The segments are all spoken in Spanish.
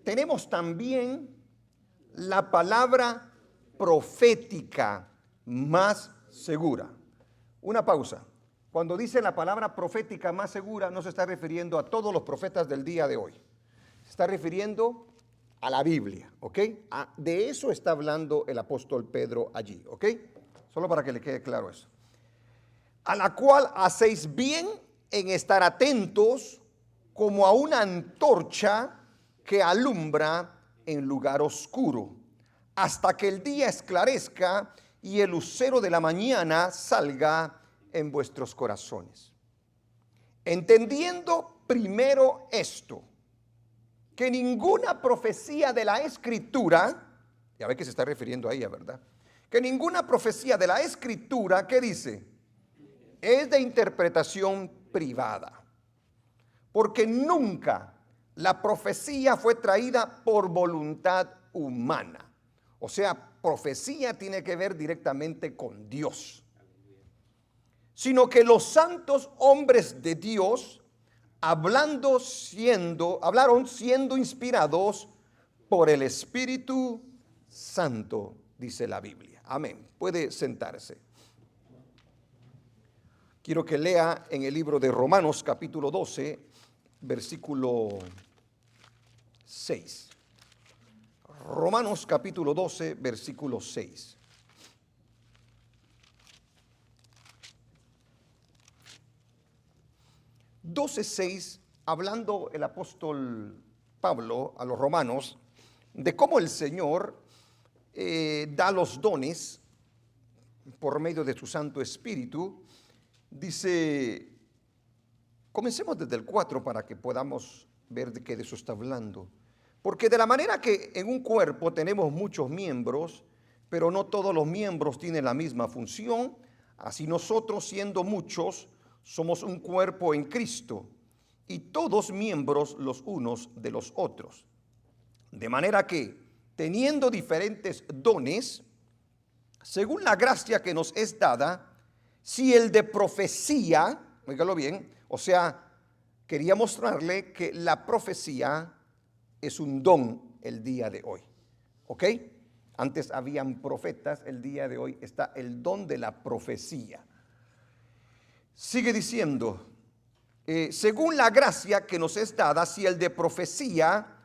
tenemos también la palabra profética más segura. Una pausa. Cuando dice la palabra profética más segura, no se está refiriendo a todos los profetas del día de hoy. Se está refiriendo a la Biblia, ¿ok? De eso está hablando el apóstol Pedro allí, ¿ok? Solo para que le quede claro eso. A la cual hacéis bien en estar atentos como a una antorcha que alumbra en lugar oscuro, hasta que el día esclarezca y el lucero de la mañana salga en vuestros corazones. Entendiendo primero esto, que ninguna profecía de la Escritura, ya ve que se está refiriendo a ella, ¿verdad? Que ninguna profecía de la Escritura, ¿qué dice? Es de interpretación privada. Porque nunca la profecía fue traída por voluntad humana. O sea, profecía tiene que ver directamente con Dios. Sino que los santos hombres de Dios hablaron siendo inspirados por el Espíritu Santo, dice la Biblia. Amén. Puede sentarse. Quiero que lea en el libro de Romanos capítulo 12, versículo 6. Romanos capítulo 12, versículo 6. Hablando el apóstol Pablo a los romanos de cómo el Señor da los dones por medio de su Santo Espíritu, dice, comencemos desde el 4 para que podamos ver de qué de eso está hablando. Porque de la manera que en un cuerpo tenemos muchos miembros, pero no todos los miembros tienen la misma función, así nosotros, siendo muchos, somos un cuerpo en Cristo y todos miembros los unos de los otros. De manera que, teniendo diferentes dones, según la gracia que nos es dada, si el de profecía, oígalo bien, o sea, quería mostrarle que la profecía es un don el día de hoy, ¿ok? Antes habían profetas, el día de hoy está el don de la profecía. Sigue diciendo, según la gracia que nos es dada, si el de profecía,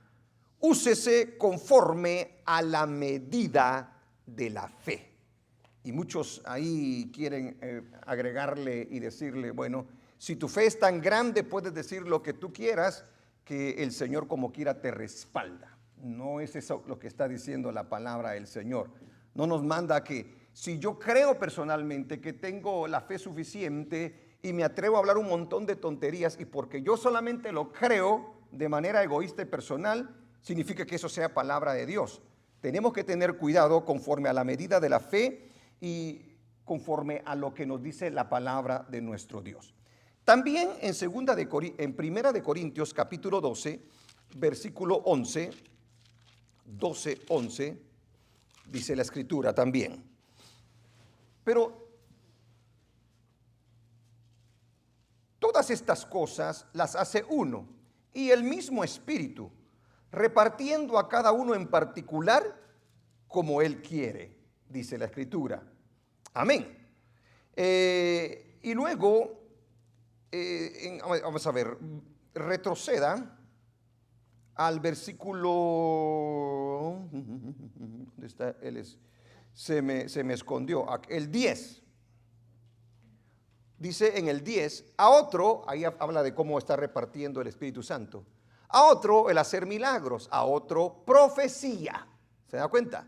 úsese conforme a la medida de la fe. Y muchos ahí quieren agregarle y decirle, bueno, si tu fe es tan grande, puedes decir lo que tú quieras, que el Señor como quiera te respalda. No es eso lo que está diciendo la palabra del Señor. No nos manda que si yo creo personalmente que tengo la fe suficiente y me atrevo a hablar un montón de tonterías y porque yo solamente lo creo de manera egoísta y personal, significa que eso sea palabra de Dios. Tenemos que tener cuidado conforme a la medida de la fe y conforme a lo que nos dice la palabra de nuestro Dios. También en Primera de Corintios capítulo 12, versículo 11, 12:11, dice la Escritura también. Pero todas estas cosas las hace uno y el mismo Espíritu, repartiendo a cada uno en particular como Él quiere, dice la Escritura. Amén. Y luego, vamos a ver, retroceda al versículo, ¿dónde está? Se me escondió, el 10. Dice en el 10, a otro, ahí habla de cómo está repartiendo el Espíritu Santo. A otro el hacer milagros, a otro profecía, ¿se da cuenta?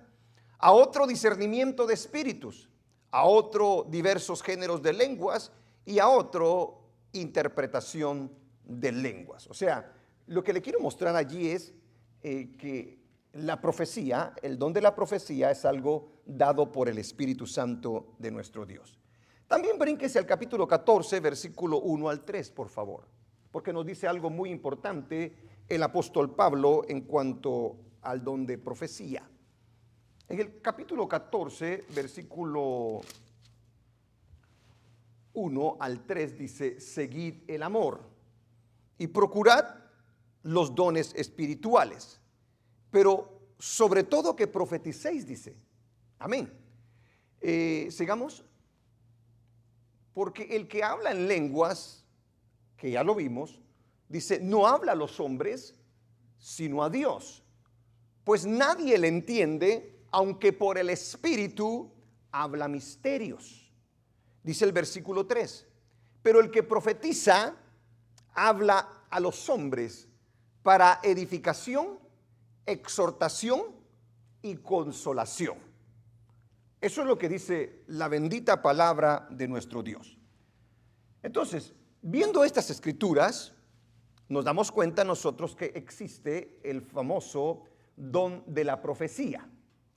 A otro discernimiento de espíritus, a otro diversos géneros de lenguas y a otro interpretación de lenguas. O sea, lo que le quiero mostrar allí es que la profecía, el don de la profecía es algo dado por el Espíritu Santo de nuestro Dios. También brínquese al capítulo 14, versículo 1 al 3, por favor, porque nos dice algo muy importante el apóstol Pablo en cuanto al don de profecía. En el capítulo 14, versículo 1 al 3 dice, seguid el amor y procurad los dones espirituales, pero sobre todo que profeticéis, dice. Amén. Sigamos. Porque el que habla en lenguas, que ya lo vimos, dice, no habla a los hombres, sino a Dios. Pues nadie le entiende, aunque por el Espíritu habla misterios. Dice el versículo 3. Pero el que profetiza habla a los hombres para edificación, exhortación y consolación. Eso es lo que dice la bendita palabra de nuestro Dios. Entonces, viendo estas escrituras, nos damos cuenta nosotros que existe el famoso don de la profecía,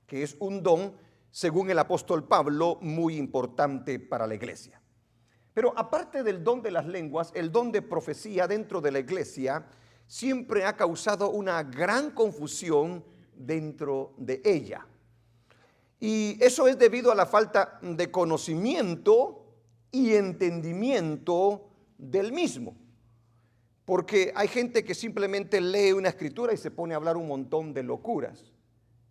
que es un don, según el apóstol Pablo, muy importante para la iglesia. Pero aparte del don de las lenguas, el don de profecía dentro de la iglesia siempre ha causado una gran confusión dentro de ella. Y eso es debido a la falta de conocimiento y entendimiento del mismo. Porque hay gente que simplemente lee una escritura y se pone a hablar un montón de locuras.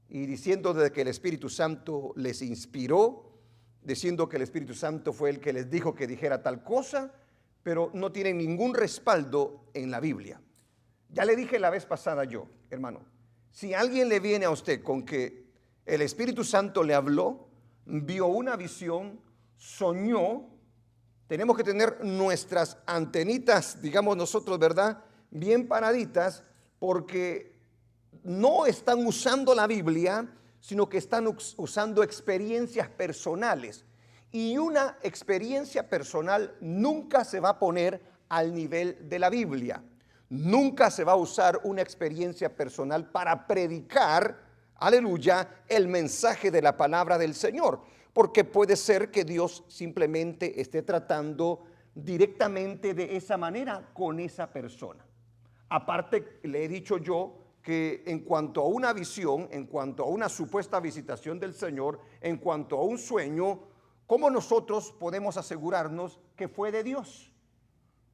Y diciendo de que el Espíritu Santo les inspiró, diciendo que el Espíritu Santo fue el que les dijo que dijera tal cosa, pero no tienen ningún respaldo en la Biblia. Ya le dije la vez pasada yo, hermano, si alguien le viene a usted con que el Espíritu Santo le habló, vio una visión, soñó, tenemos que tener nuestras antenitas, digamos nosotros, ¿verdad?, bien paraditas, porque no están usando la Biblia, sino que están usando experiencias personales. Y una experiencia personal nunca se va a poner al nivel de la Biblia. Nunca se va a usar una experiencia personal para predicar, aleluya, el mensaje de la palabra del Señor. Porque puede ser que Dios simplemente esté tratando directamente de esa manera con esa persona. Aparte, le he dicho yo que en cuanto a una visión, en cuanto a una supuesta visitación del Señor, en cuanto a un sueño, ¿cómo nosotros podemos asegurarnos que fue de Dios?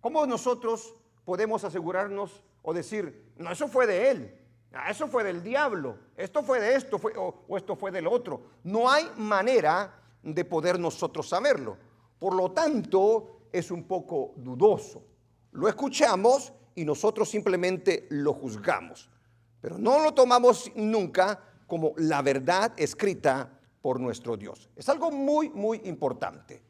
¿Cómo nosotros podemos asegurarnos o decir, no, eso fue de Él, eso fue del diablo, esto fue de esto o esto fue del otro? No hay manera de poder nosotros saberlo. Por lo tanto, es un poco dudoso. Lo escuchamos y nosotros simplemente lo juzgamos, pero no lo tomamos nunca como la verdad escrita por nuestro Dios. Es algo muy, muy importante.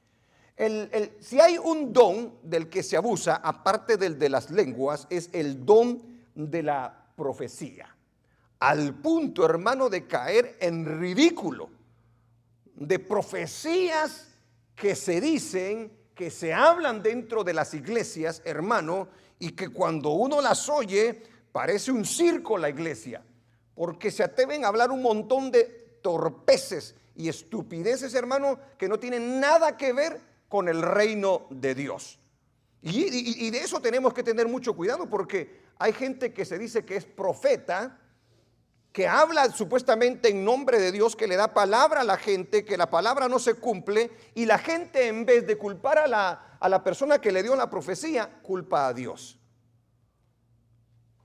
Si hay un don del que se abusa, aparte del de las lenguas, es el don de la profecía. Al punto, hermano, de caer en ridículo, de profecías que se dicen, que se hablan dentro de las iglesias, hermano, y que cuando uno las oye, parece un circo la iglesia, porque se atreven a hablar un montón de torpeces y estupideces, hermano, que no tienen nada que ver con el reino de Dios. Y de eso tenemos que tener mucho cuidado, porque hay gente que se dice que es profeta, que habla supuestamente en nombre de Dios, que le da palabra a la gente, que la palabra no se cumple, y la gente, en vez de culpar a la persona que le dio la profecía, culpa a Dios.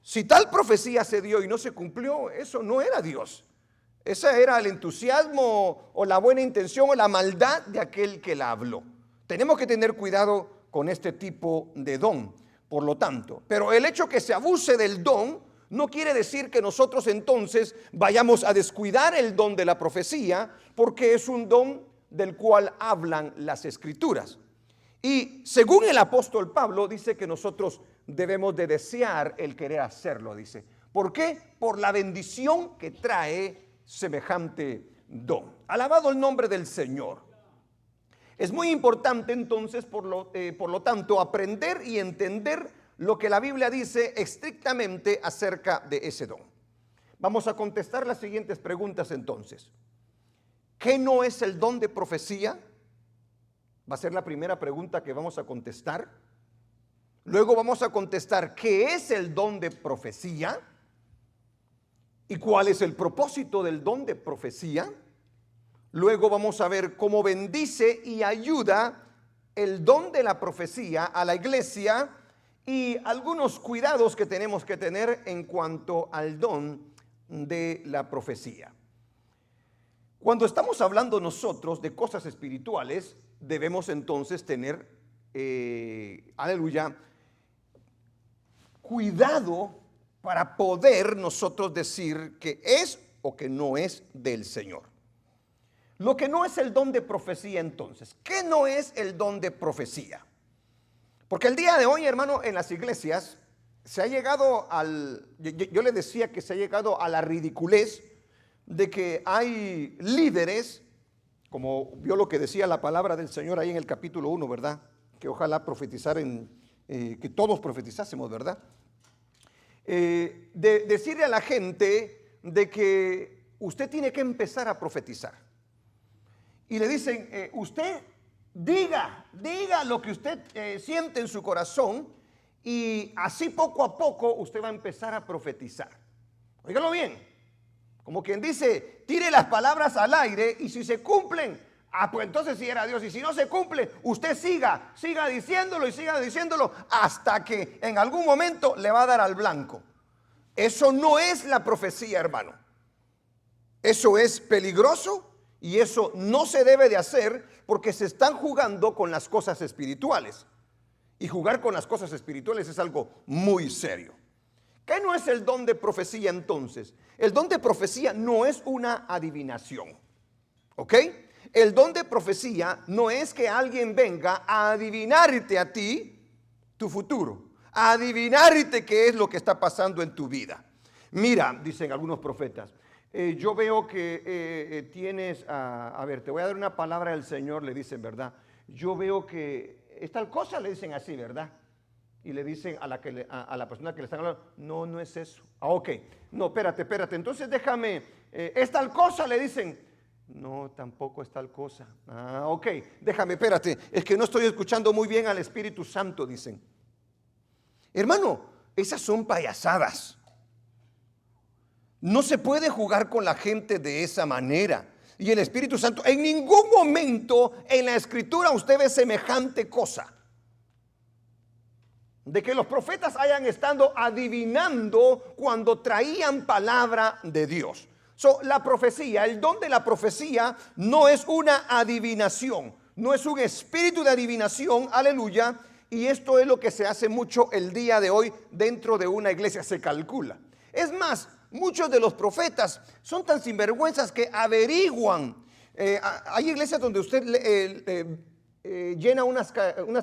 Si tal profecía se dio y no se cumplió, eso no era Dios. Ese era el entusiasmo o la buena intención o la maldad de aquel que la habló. Tenemos que tener cuidado con este tipo de don, por lo tanto. Pero el hecho que se abuse del don no quiere decir que nosotros entonces vayamos a descuidar el don de la profecía, porque es un don del cual hablan las escrituras. Y según el apóstol Pablo, dice que nosotros debemos de desear el querer hacerlo, dice. ¿Por qué? Por la bendición que trae semejante don. Alabado el nombre del Señor. Es muy importante entonces, por lo tanto, aprender y entender lo que la Biblia dice estrictamente acerca de ese don. Vamos a contestar las siguientes preguntas entonces. ¿Qué no es el don de profecía? Va a ser la primera pregunta que vamos a contestar. Luego vamos a contestar ¿qué es el don de profecía? ¿Y cuál es el propósito del don de profecía? Luego vamos a ver cómo bendice y ayuda el don de la profecía a la iglesia y algunos cuidados que tenemos que tener en cuanto al don de la profecía. Cuando estamos hablando nosotros de cosas espirituales, debemos entonces tener, aleluya, cuidado para poder nosotros decir que es o que no es del Señor. Lo que no es el don de profecía entonces, ¿qué no es el don de profecía? Porque el día de hoy, hermano, en las iglesias se ha llegado yo le decía que se ha llegado a la ridiculez de que hay líderes, como vio lo que decía la palabra del Señor ahí en el capítulo 1, ¿verdad? Que ojalá que todos profetizásemos, ¿verdad? De decirle a la gente de que usted tiene que empezar a profetizar. Y le dicen, usted diga lo que usted siente en su corazón, y así poco a poco usted va a empezar a profetizar. Óigalo bien. Como quien dice, tire las palabras al aire y si se cumplen, pues entonces sí era Dios. Y si no se cumple, usted siga diciéndolo y siga diciéndolo hasta que en algún momento le va a dar al blanco. Eso no es la profecía, hermano. Eso es peligroso y eso no se debe de hacer porque se están jugando con las cosas espirituales. Y jugar con las cosas espirituales es algo muy serio. ¿Qué no es el don de profecía entonces? El don de profecía no es una adivinación, ¿ok? El don de profecía no es que alguien venga a adivinarte a ti tu futuro, a adivinarte qué es lo que está pasando en tu vida. Mira, dicen algunos profetas, yo veo que tienes, a ver, te voy a dar una palabra del Señor, le dicen, ¿verdad? Yo veo que es tal cosa, le dicen así, ¿verdad? Y le dicen a la persona que le están hablando, no es eso. Ok, no, espérate, entonces déjame, es tal cosa, le dicen, no, tampoco es tal cosa. Ok, déjame, espérate, es que no estoy escuchando muy bien al Espíritu Santo, dicen. Hermano, esas son payasadas. No se puede jugar con la gente de esa manera. Y el Espíritu Santo, en ningún momento en la Escritura usted ve semejante cosa. De que los profetas hayan estado adivinando cuando traían palabra de Dios. La profecía, el don de la profecía no es una adivinación, no es un espíritu de adivinación, aleluya. Y esto es lo que se hace mucho el día de hoy dentro de una iglesia, se calcula. Es más, muchos de los profetas son tan sinvergüenzas que averiguan. Hay iglesias donde usted llena unas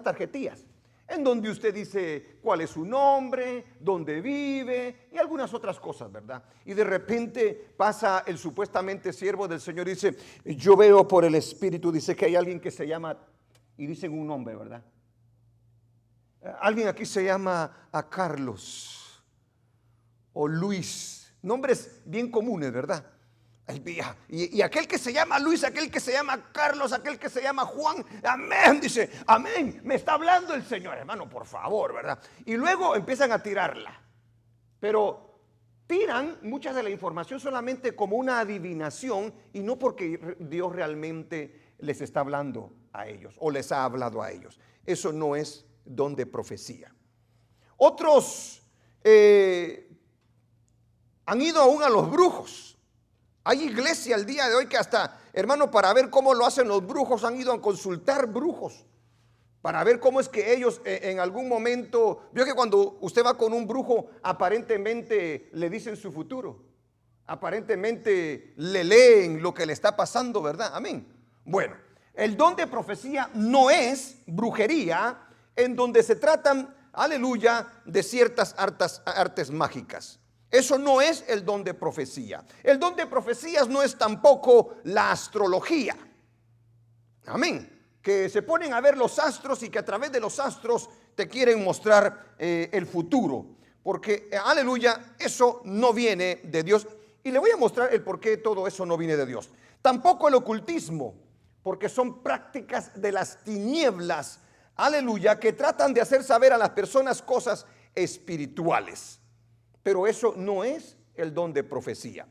tarjetillas, en donde usted dice cuál es su nombre, dónde vive y algunas otras cosas, ¿verdad? Y de repente pasa el supuestamente siervo del Señor y dice, yo veo por el Espíritu, dice que hay alguien que se llama, y dicen un nombre, ¿verdad? Alguien aquí se llama a Carlos o Luis, nombres bien comunes, ¿verdad? Y aquel que se llama Luis, aquel que se llama Carlos, aquel que se llama Juan, amén, dice, amén, me está hablando el Señor, hermano, por favor, ¿verdad? Y luego empiezan a tirarla, pero tiran mucha de la información solamente como una adivinación y no porque Dios realmente les está hablando a ellos o les ha hablado a ellos. Eso no es don de profecía. Otros han ido aún a los brujos. Hay iglesia el día de hoy que hasta, hermano, para ver cómo lo hacen los brujos, han ido a consultar brujos, para ver cómo es que ellos en algún momento, vio que cuando usted va con un brujo, aparentemente le dicen su futuro, aparentemente le leen lo que le está pasando, ¿verdad? Amén. Bueno, el don de profecía no es brujería, en donde se tratan, aleluya, de ciertas artes mágicas. Eso no es el don de profecía. El don de profecías no es tampoco la astrología. Amén. Que se ponen a ver los astros y que a través de los astros te quieren mostrar el futuro. Porque, aleluya, eso no viene de Dios. Y le voy a mostrar el por qué todo eso no viene de Dios. Tampoco el ocultismo, porque son prácticas de las tinieblas, aleluya, que tratan de hacer saber a las personas cosas espirituales. Pero eso no es el don de profecía.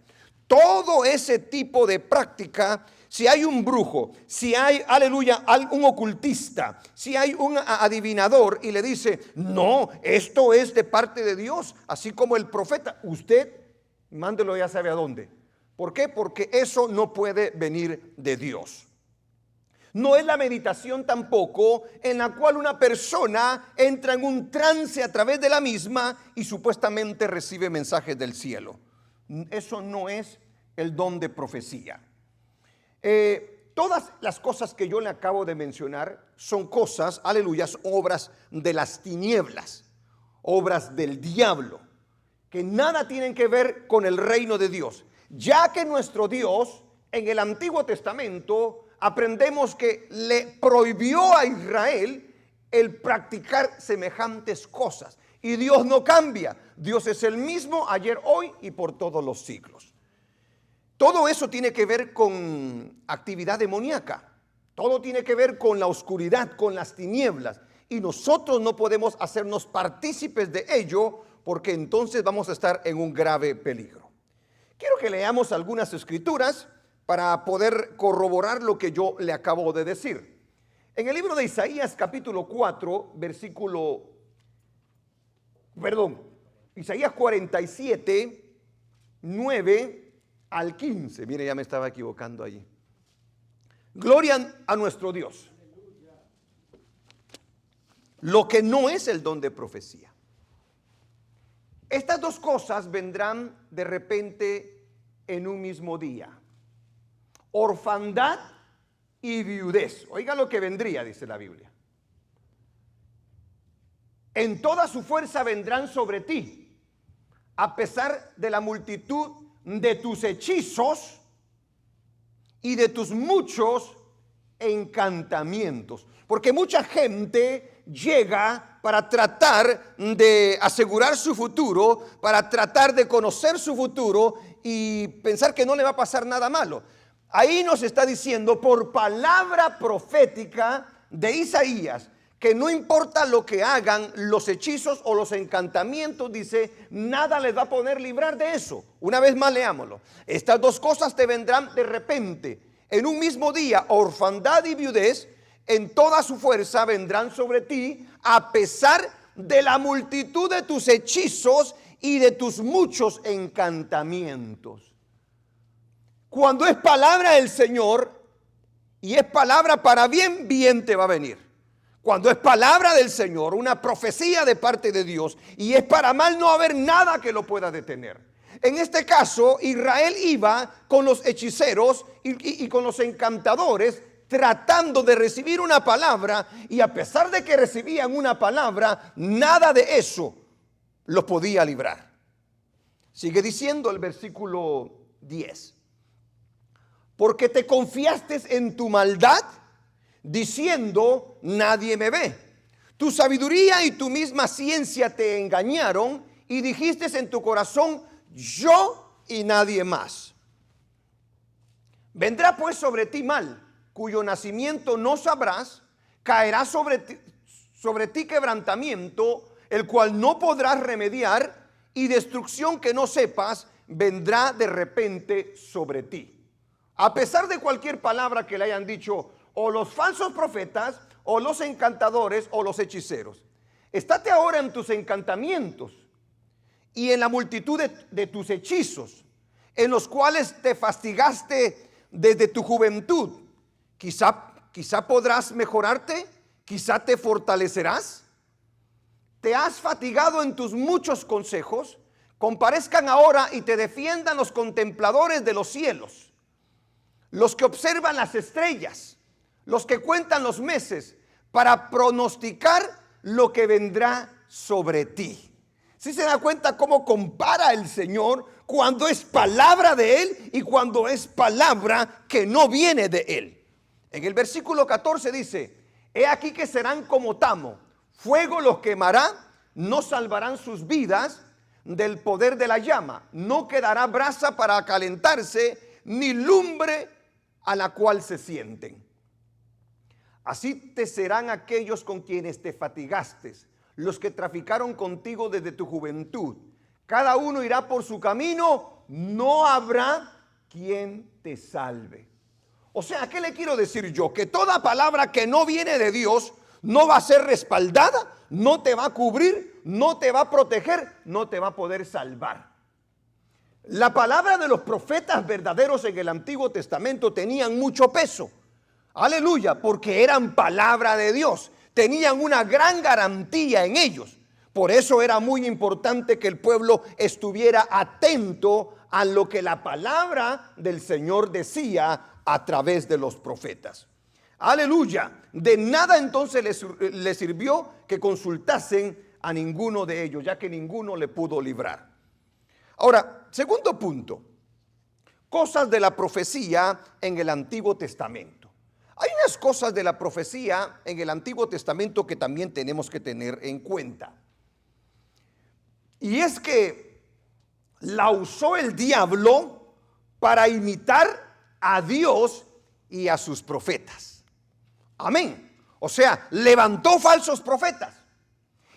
Todo ese tipo de práctica, si hay un brujo, si hay, aleluya, un ocultista, si hay un adivinador y le dice, no, esto es de parte de Dios, así como el profeta, usted mándelo ya sabe a dónde. ¿Por qué? Porque eso no puede venir de Dios. No es la meditación tampoco en la cual una persona entra en un trance a través de la misma y supuestamente recibe mensajes del cielo. Eso no es el don de profecía. Todas las cosas que yo le acabo de mencionar son cosas, aleluyas, obras de las tinieblas, obras del diablo, que nada tienen que ver con el reino de Dios. Ya que nuestro Dios en el Antiguo Testamento aprendemos que le prohibió a Israel el practicar semejantes cosas. Y Dios no cambia. Dios es el mismo ayer, hoy y por todos los siglos. Todo eso tiene que ver con actividad demoníaca. Todo tiene que ver con la oscuridad, con las tinieblas. Y nosotros no podemos hacernos partícipes de ello porque entonces vamos a estar en un grave peligro. Quiero que leamos algunas escrituras para poder corroborar lo que yo le acabo de decir. En el libro de Isaías capítulo 4, Isaías 47, 9 al 15. Mire, ya me estaba equivocando allí. Gloria a nuestro Dios. Lo que no es el don de profecía. Estas dos cosas vendrán de repente en un mismo día. Orfandad y viudez. Oiga lo que vendría, dice la Biblia. En toda su fuerza vendrán sobre ti, a pesar de la multitud de tus hechizos y de tus muchos encantamientos. Porque mucha gente llega para tratar de asegurar su futuro, para tratar de conocer su futuro y pensar que no le va a pasar nada malo. Ahí nos está diciendo por palabra profética de Isaías que no importa lo que hagan los hechizos o los encantamientos, dice, nada les va a poder librar de eso. Una vez más leámoslo. Estas dos cosas te vendrán de repente, en un mismo día, orfandad y viudez, en toda su fuerza vendrán sobre ti, a pesar de la multitud de tus hechizos y de tus muchos encantamientos. Cuando es palabra del Señor y es palabra para bien, bien te va a venir. Cuando es palabra del Señor, una profecía de parte de Dios, y es para mal, no va a haber nada que lo pueda detener. En este caso, Israel iba con los hechiceros y con los encantadores tratando de recibir una palabra, y a pesar de que recibían una palabra, nada de eso los podía librar. Sigue diciendo el versículo 10. Porque te confiaste en tu maldad, diciendo, nadie me ve. Tu sabiduría y tu misma ciencia te engañaron, y dijiste en tu corazón, yo y nadie más. Vendrá pues sobre ti mal, cuyo nacimiento no sabrás, caerá sobre ti quebrantamiento, el cual no podrás remediar, y destrucción que no sepas vendrá de repente sobre ti. A pesar de cualquier palabra que le hayan dicho o los falsos profetas, o los encantadores, o los hechiceros, estate ahora en tus encantamientos y en la multitud de tus hechizos, en los cuales te fastigaste desde tu juventud. Quizá podrás mejorarte, quizá te fortalecerás. Te has fatigado en tus muchos consejos. Comparezcan ahora y te defiendan los contempladores de los cielos, los que observan las estrellas, los que cuentan los meses, para pronosticar lo que vendrá sobre ti. ¿Sí se da cuenta cómo compara el Señor cuando es palabra de Él y cuando es palabra que no viene de Él? En el versículo 14 dice, he aquí que serán como tamo, fuego los quemará, no salvarán sus vidas del poder de la llama, no quedará brasa para calentarse, ni lumbre a la cual se sienten. Así te serán aquellos con quienes te fatigaste, los que traficaron contigo desde tu juventud. Cada uno irá por su camino, no habrá quien te salve. O sea, ¿qué le quiero decir yo? Que toda palabra que no viene de Dios no va a ser respaldada, no te va a cubrir, no te va a proteger, no te va a poder salvar. La palabra de los profetas verdaderos en el Antiguo Testamento tenían mucho peso. Aleluya, porque eran palabra de Dios. Tenían una gran garantía en ellos. Por eso era muy importante que el pueblo estuviera atento a lo que la palabra del Señor decía a través de los profetas. Aleluya. De nada entonces les sirvió que consultasen a ninguno de ellos, ya que ninguno le pudo librar. Ahora, segundo punto, cosas de la profecía en el Antiguo Testamento. Hay unas cosas de la profecía en el Antiguo Testamento que también tenemos que tener en cuenta. Y es que la usó el diablo para imitar a Dios y a sus profetas. Amén. O sea, levantó falsos profetas.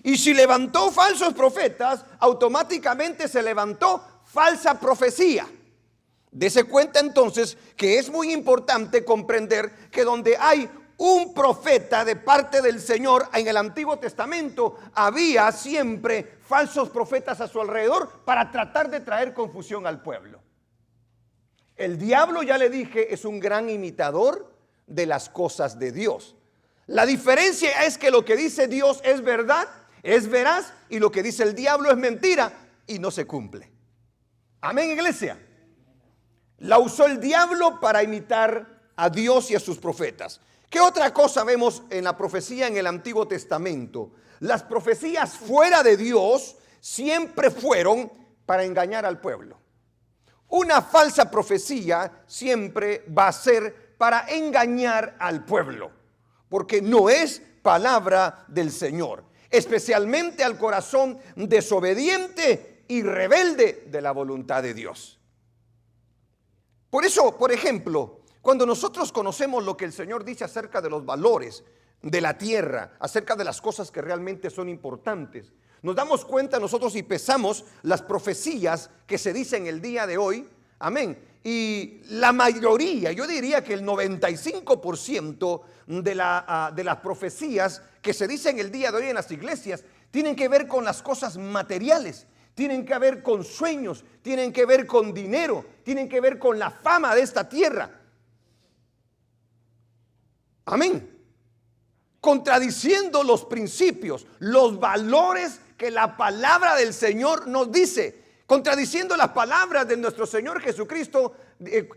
Y si levantó falsos profetas, automáticamente se levantó falsa profecía. Dese cuenta entonces que es muy importante comprender que donde hay un profeta de parte del Señor en el Antiguo Testamento, había siempre falsos profetas a su alrededor para tratar de traer confusión al pueblo. El diablo, ya le dije, es un gran imitador de las cosas de Dios. La diferencia es que lo que dice Dios es verdad, es veraz, y lo que dice el diablo es mentira y no se cumple. Amén, iglesia. La usó el diablo para imitar a Dios y a sus profetas. ¿Qué otra cosa vemos en la profecía en el Antiguo Testamento? Las profecías fuera de Dios siempre fueron para engañar al pueblo. Una falsa profecía siempre va a ser para engañar al pueblo, porque no es palabra del Señor, especialmente al corazón desobediente y rebelde de la voluntad de Dios. Por eso, por ejemplo, cuando nosotros conocemos lo que el Señor dice acerca de los valores de la tierra, acerca de las cosas que realmente son importantes, nos damos cuenta nosotros y pesamos las profecías que se dicen el día de hoy. Amén. Y la mayoría, yo diría que el 95% de las profecías que se dicen el día de hoy en las iglesias tienen que ver con las cosas materiales, tienen que ver con sueños, tienen que ver con dinero, tienen que ver con la fama de esta tierra. Amén. Contradiciendo los principios, los valores que la palabra del Señor nos dice. Contradiciendo las palabras de nuestro Señor Jesucristo,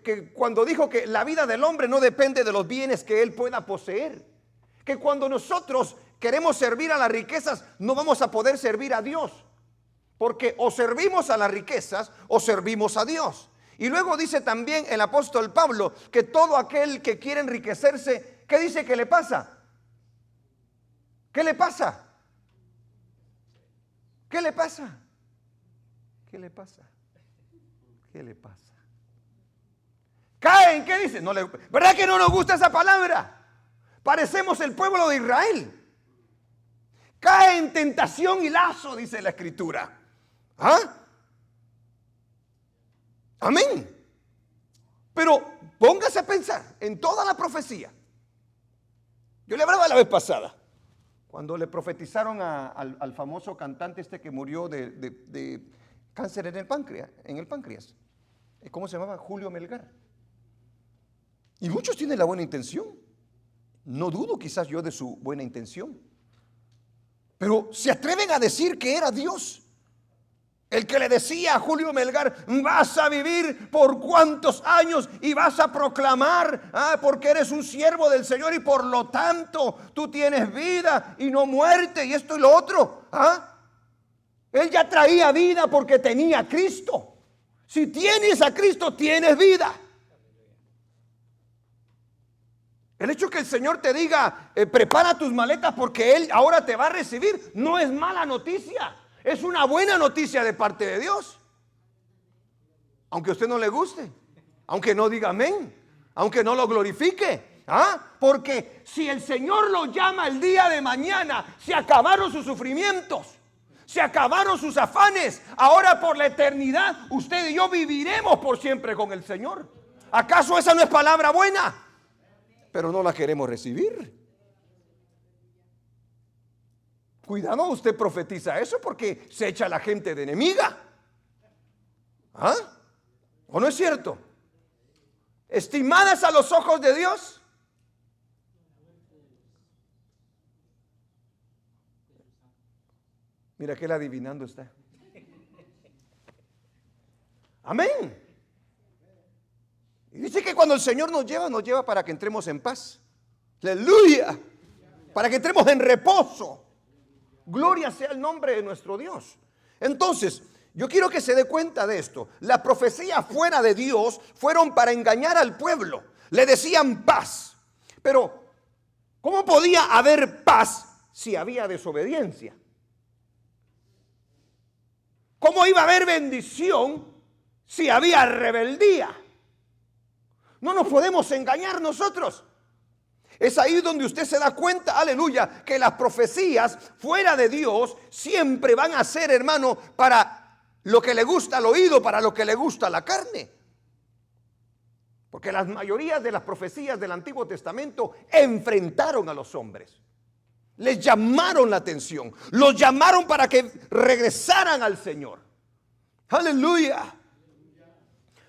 que cuando dijo que la vida del hombre no depende de los bienes que él pueda poseer. Que cuando nosotros queremos servir a las riquezas, no vamos a poder servir a Dios. Porque o servimos a las riquezas o servimos a Dios. Y luego dice también el apóstol Pablo que todo aquel que quiere enriquecerse, ¿qué dice que le pasa? ¿Qué le pasa? ¿Qué le pasa? ¿Qué le pasa? ¿Qué le pasa? Caen, ¿qué dice? ¿Verdad que no nos gusta esa palabra? Parecemos el pueblo de Israel. Cae en tentación y lazo, dice la Escritura. ¿Ah? Amén. Pero póngase a pensar en toda la profecía. Yo le hablaba la vez pasada, cuando le profetizaron al famoso cantante este que murió de cáncer en el páncreas. ¿Cómo se llamaba? Julio Melgar. Y muchos tienen la buena intención. No dudo quizás yo de su buena intención. Pero se atreven a decir que era Dios el que le decía a Julio Melgar: vas a vivir por cuántos años y vas a proclamar, porque eres un siervo del Señor y por lo tanto tú tienes vida y no muerte, y esto y lo otro. Él ya traía vida porque tenía a Cristo. Si tienes a Cristo, tienes vida. El hecho que el Señor te diga, prepara tus maletas porque Él ahora te va a recibir, no es mala noticia. Es una buena noticia de parte de Dios. Aunque a usted no le guste, aunque no diga amén, aunque no lo glorifique. Porque si el Señor lo llama el día de mañana, se acabaron sus sufrimientos, se acabaron sus afanes. Ahora por la eternidad usted y yo viviremos por siempre con el Señor. ¿Acaso esa no es palabra buena? Pero no la queremos recibir. Cuidado, usted profetiza eso porque se echa a la gente de enemiga. ¿O no es cierto? Estimadas a los ojos de Dios. Mira que él adivinando está. Amén. Y dice que cuando el Señor nos lleva para que entremos en paz. Aleluya. Para que entremos en reposo. Gloria sea el nombre de nuestro Dios. Entonces, yo quiero que se dé cuenta de esto. Las profecías fuera de Dios fueron para engañar al pueblo. Le decían paz. Pero, ¿cómo podía haber paz si había desobediencia? ¿Cómo iba a haber bendición si había rebeldía? No nos podemos engañar nosotros. Es ahí donde usted se da cuenta, aleluya, que las profecías fuera de Dios siempre van a ser, hermano, para lo que le gusta al oído, para lo que le gusta a la carne. Porque las mayorías de las profecías del Antiguo Testamento enfrentaron a los hombres. Les llamaron la atención, los llamaron para que regresaran al Señor. Aleluya.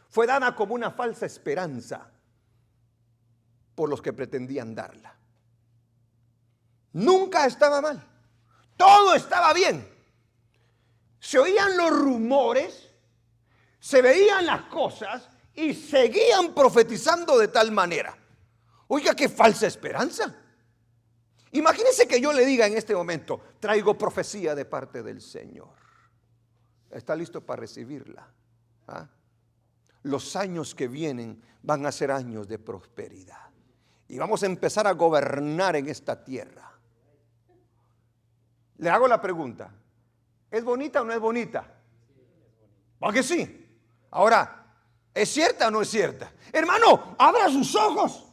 Fue dada como una falsa esperanza por los que pretendían darla. Nunca estaba mal, todo estaba bien. Se oían los rumores, se veían las cosas y seguían profetizando de tal manera. Oiga, qué falsa esperanza. Imagínese que yo le diga en este momento: traigo profecía de parte del Señor. ¿Está listo para recibirla? ¿Ah? Los años que vienen van a ser años de prosperidad. Y vamos a empezar a gobernar en esta tierra. Le hago la pregunta: ¿es bonita o no es bonita? ¿Por qué sí? Ahora, ¿es cierta o no es cierta? Hermano, abra sus ojos.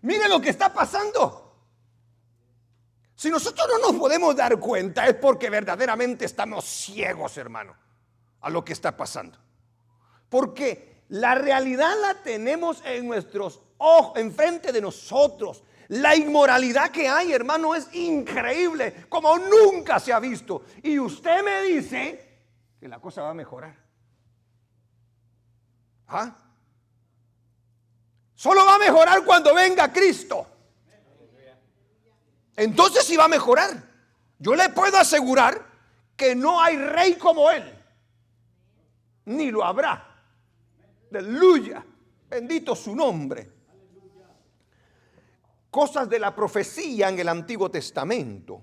Mire lo que está pasando. Si nosotros no nos podemos dar cuenta, es porque verdaderamente estamos ciegos, hermano, a lo que está pasando. Porque la realidad la tenemos en nuestros ojos, enfrente de nosotros. La inmoralidad que hay, hermano, es increíble, como nunca se ha visto. Y usted me dice que la cosa va a mejorar. ¿Ah? Solo va a mejorar cuando venga Cristo. Entonces sí va a mejorar. Yo le puedo asegurar que no hay rey como Él, ni lo habrá. Aleluya, bendito su nombre. Cosas de la profecía en el Antiguo Testamento.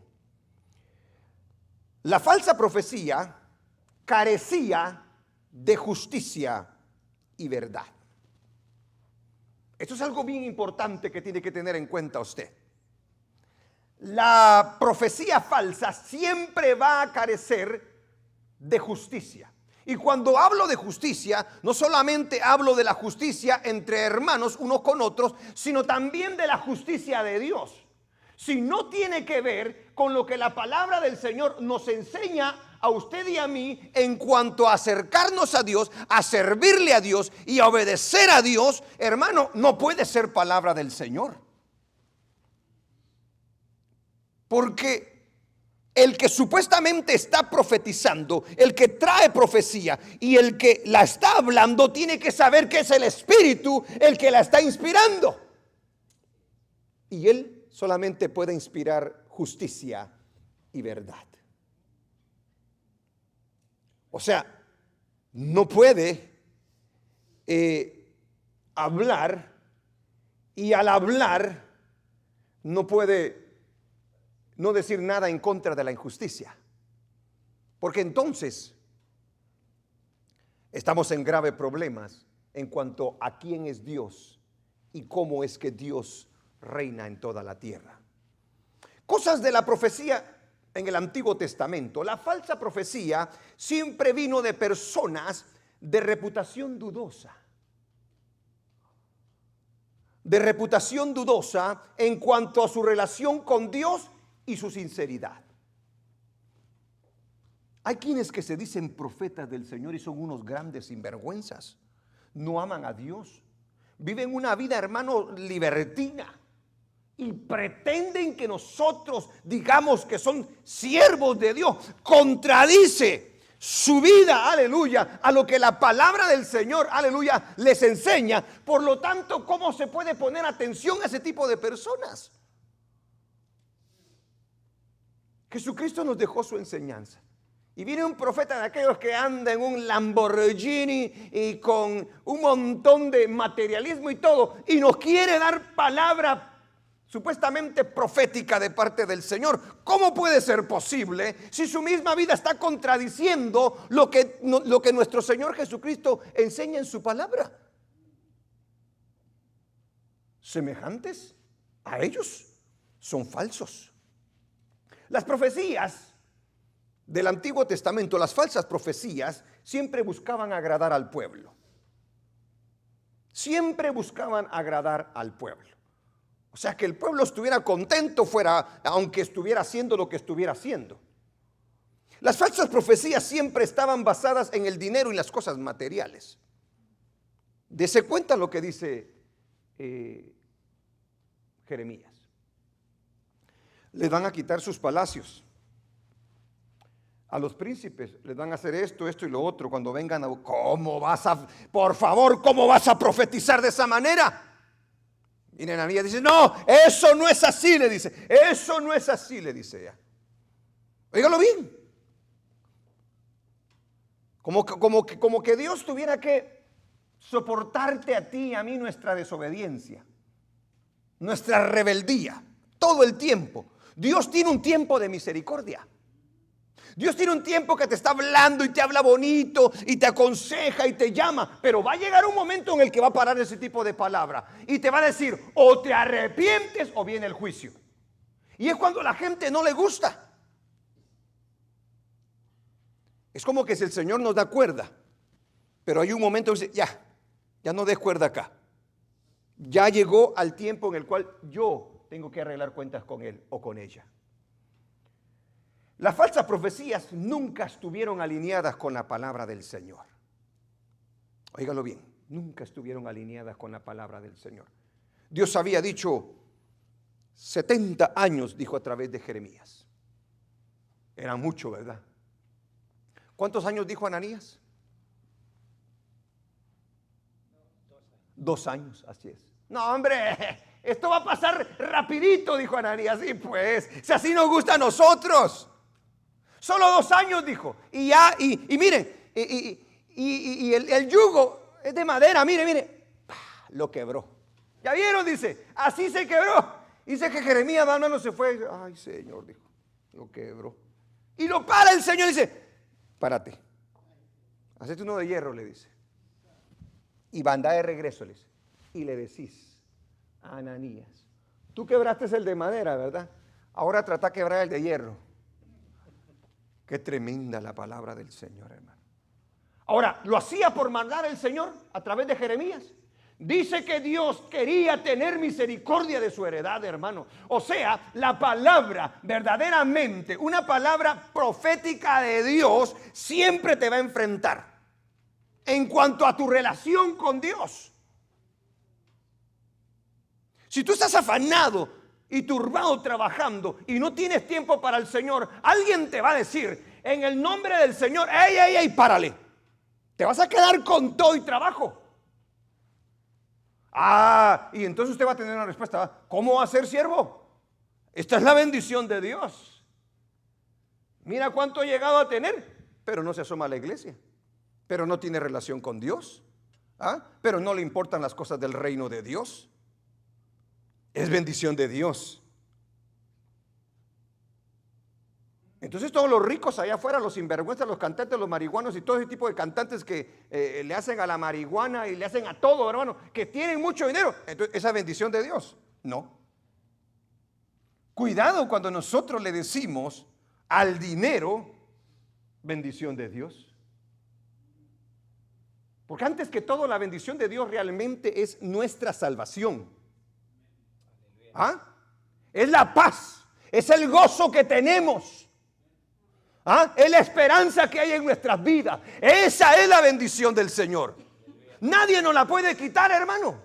La falsa profecía carecía de justicia y verdad. Esto es algo bien importante que tiene que tener en cuenta usted. La profecía falsa siempre va a carecer de justicia. Y cuando hablo de justicia, no solamente hablo de la justicia entre hermanos unos con otros, sino también de la justicia de Dios. Si no tiene que ver con lo que la palabra del Señor nos enseña a usted y a mí en cuanto a acercarnos a Dios, a servirle a Dios y a obedecer a Dios, hermano, no puede ser palabra del Señor. Porque el que supuestamente está profetizando, el que trae profecía y el que la está hablando, tiene que saber que es el Espíritu el que la está inspirando. Y Él solamente puede inspirar justicia y verdad. O sea, no puede hablar, y al hablar no puede no decir nada en contra de la injusticia, porque entonces estamos en graves problemas en cuanto a quién es Dios y cómo es que Dios reina en toda la tierra. Cosas de la profecía en el Antiguo Testamento. La falsa profecía siempre vino de personas de reputación dudosa. De reputación dudosa en cuanto a su relación con Dios y su sinceridad. Hay quienes que se dicen profetas del Señor y son unos grandes sinvergüenzas. No aman a Dios. Viven una vida, hermano, libertina. Y pretenden que nosotros digamos que son siervos de Dios. Contradice su vida, aleluya, a lo que la palabra del Señor, aleluya, les enseña. Por lo tanto, ¿cómo se puede poner atención a ese tipo de personas? Jesucristo nos dejó su enseñanza. Y viene un profeta de aquellos que anda en un Lamborghini y con un montón de materialismo y todo, y nos quiere dar palabra supuestamente profética de parte del Señor. ¿Cómo puede ser posible si su misma vida está contradiciendo lo que nuestro Señor Jesucristo enseña en su palabra? Semejantes a ellos son falsos. Las profecías del Antiguo Testamento, las falsas profecías, siempre buscaban agradar al pueblo. Siempre buscaban agradar al pueblo. O sea, que el pueblo estuviera contento, fuera, aunque estuviera haciendo lo que estuviera haciendo. Las falsas profecías siempre estaban basadas en el dinero y las cosas materiales. Dese cuenta lo que dice Jeremías. Les van a quitar sus palacios. A los príncipes les van a hacer esto, esto y lo otro. Cuando vengan a... ¿Cómo vas a, por favor, cómo vas a profetizar de esa manera? Y Ananías dice, no, eso no es así, le dice. Eso no es así, le dice ella. Óigalo bien. Como que Dios tuviera que soportarte a ti y a mí nuestra desobediencia, nuestra rebeldía, todo el tiempo. Dios tiene un tiempo de misericordia. Dios tiene un tiempo que te está hablando y te habla bonito y te aconseja y te llama, pero va a llegar un momento en el que va a parar ese tipo de palabra y te va a decir, o te arrepientes o viene el juicio. Y es cuando a la gente no le gusta. Es como que si el Señor nos da cuerda, pero hay un momento que dice, ya no des cuerda acá. Ya llegó al tiempo en el cual yo tengo que arreglar cuentas con él o con ella. Las falsas profecías nunca estuvieron alineadas con la palabra del Señor. Óigalo bien, nunca estuvieron alineadas con la palabra del Señor. Dios había dicho 70 años, dijo a través de Jeremías. Era mucho, ¿verdad? ¿Cuántos años dijo Ananías? 2 años, así es. No, hombre, esto va a pasar rapidito, dijo Ananías. Sí, pues, si así nos gusta a nosotros. Solo 2 años, dijo. Y miren, el yugo es de madera, mire, lo quebró. ¿Ya vieron? Dice, así se quebró. Dice que Jeremías, hermano, se fue. Ay, Señor, dijo, lo quebró. Y lo para el Señor, dice, párate. Hacete uno de hierro, le dice. Y anda de regreso, le dice. Y le decís a Ananías, tú quebraste el de madera, ¿verdad? Ahora trata de quebrar el de hierro. Qué tremenda la palabra del Señor, hermano. Ahora, ¿lo hacía por mandar el Señor a través de Jeremías? Dice que Dios quería tener misericordia de su heredad, hermano. O sea, la palabra, verdaderamente, una palabra profética de Dios, siempre te va a enfrentar en cuanto a tu relación con Dios. Si tú estás afanado y turbado trabajando y no tienes tiempo para el Señor, alguien te va a decir, en el nombre del Señor, ey, párale. Te vas a quedar con todo y trabajo. Y entonces usted va a tener una respuesta. ¿Cómo va a ser siervo? Esta es la bendición de Dios. Mira cuánto he llegado a tener, pero no se asoma a la iglesia, pero no tiene relación con Dios, pero no le importan las cosas del reino de Dios. Es bendición de Dios. Entonces todos los ricos allá afuera, los sinvergüenzas, los cantantes, los marihuanos y todo ese tipo de cantantes que le hacen a la marihuana y le hacen a todo, hermano, que tienen mucho dinero, entonces, ¿esa bendición de Dios? No. Cuidado cuando nosotros le decimos al dinero bendición de Dios. Porque antes que todo la bendición de Dios realmente es nuestra salvación. Es la paz, es el gozo que tenemos, es la esperanza que hay en nuestras vidas. Esa es la bendición del Señor. Nadie nos la puede quitar, hermano.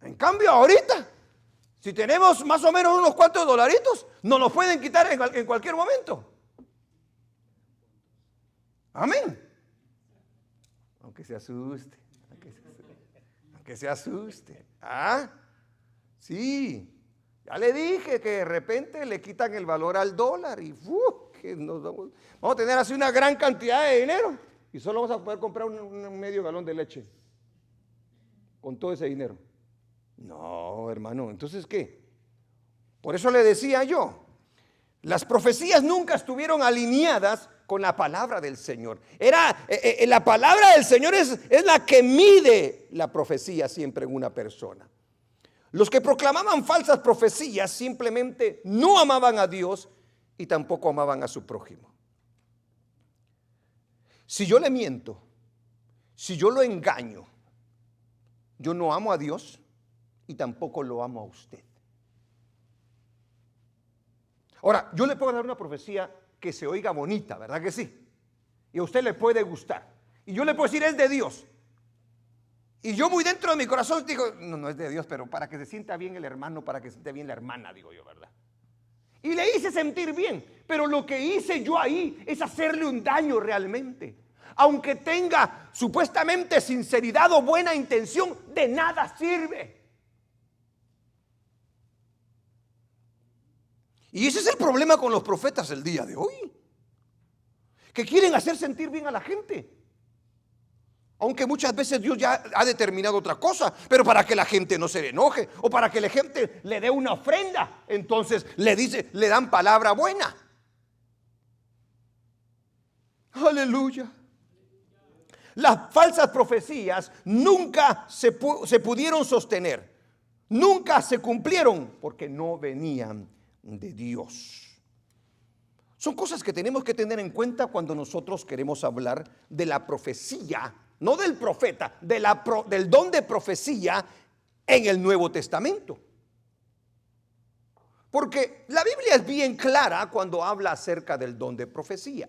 En cambio ahorita, si tenemos más o menos unos cuantos dolaritos, nos los pueden quitar en cualquier momento. Amén. Aunque se asuste, aunque se asuste. ¿Ah? Sí. Ya le dije que de repente le quitan el valor al dólar y que vamos a tener así una gran cantidad de dinero y solo vamos a poder comprar un medio galón de leche con todo ese dinero. No, hermano, entonces ¿qué? Por eso le decía yo, las profecías nunca estuvieron alineadas con la palabra del Señor. La palabra del Señor es la que mide la profecía siempre en una persona. Los que proclamaban falsas profecías simplemente no amaban a Dios y tampoco amaban a su prójimo. Si yo le miento, si yo lo engaño, yo no amo a Dios y tampoco lo amo a usted. Ahora, yo le puedo dar una profecía que se oiga bonita, ¿verdad que sí? Y a usted le puede gustar. Y yo le puedo decir, es de Dios. Y yo muy dentro de mi corazón digo, no es de Dios, pero para que se sienta bien el hermano, para que se sienta bien la hermana, digo yo, ¿verdad? Y le hice sentir bien, pero lo que hice yo ahí es hacerle un daño realmente. Aunque tenga supuestamente sinceridad o buena intención, de nada sirve. Y ese es el problema con los profetas el día de hoy, que quieren hacer sentir bien a la gente. Aunque muchas veces Dios ya ha determinado otra cosa, pero para que la gente no se enoje o para que la gente le dé una ofrenda, entonces le dan palabra buena. Aleluya. Las falsas profecías nunca se pudieron sostener, nunca se cumplieron porque no venían de Dios. Son cosas que tenemos que tener en cuenta cuando nosotros queremos hablar de la profecía, no del profeta, del don de profecía en el Nuevo Testamento. Porque la Biblia es bien clara cuando habla acerca del don de profecía.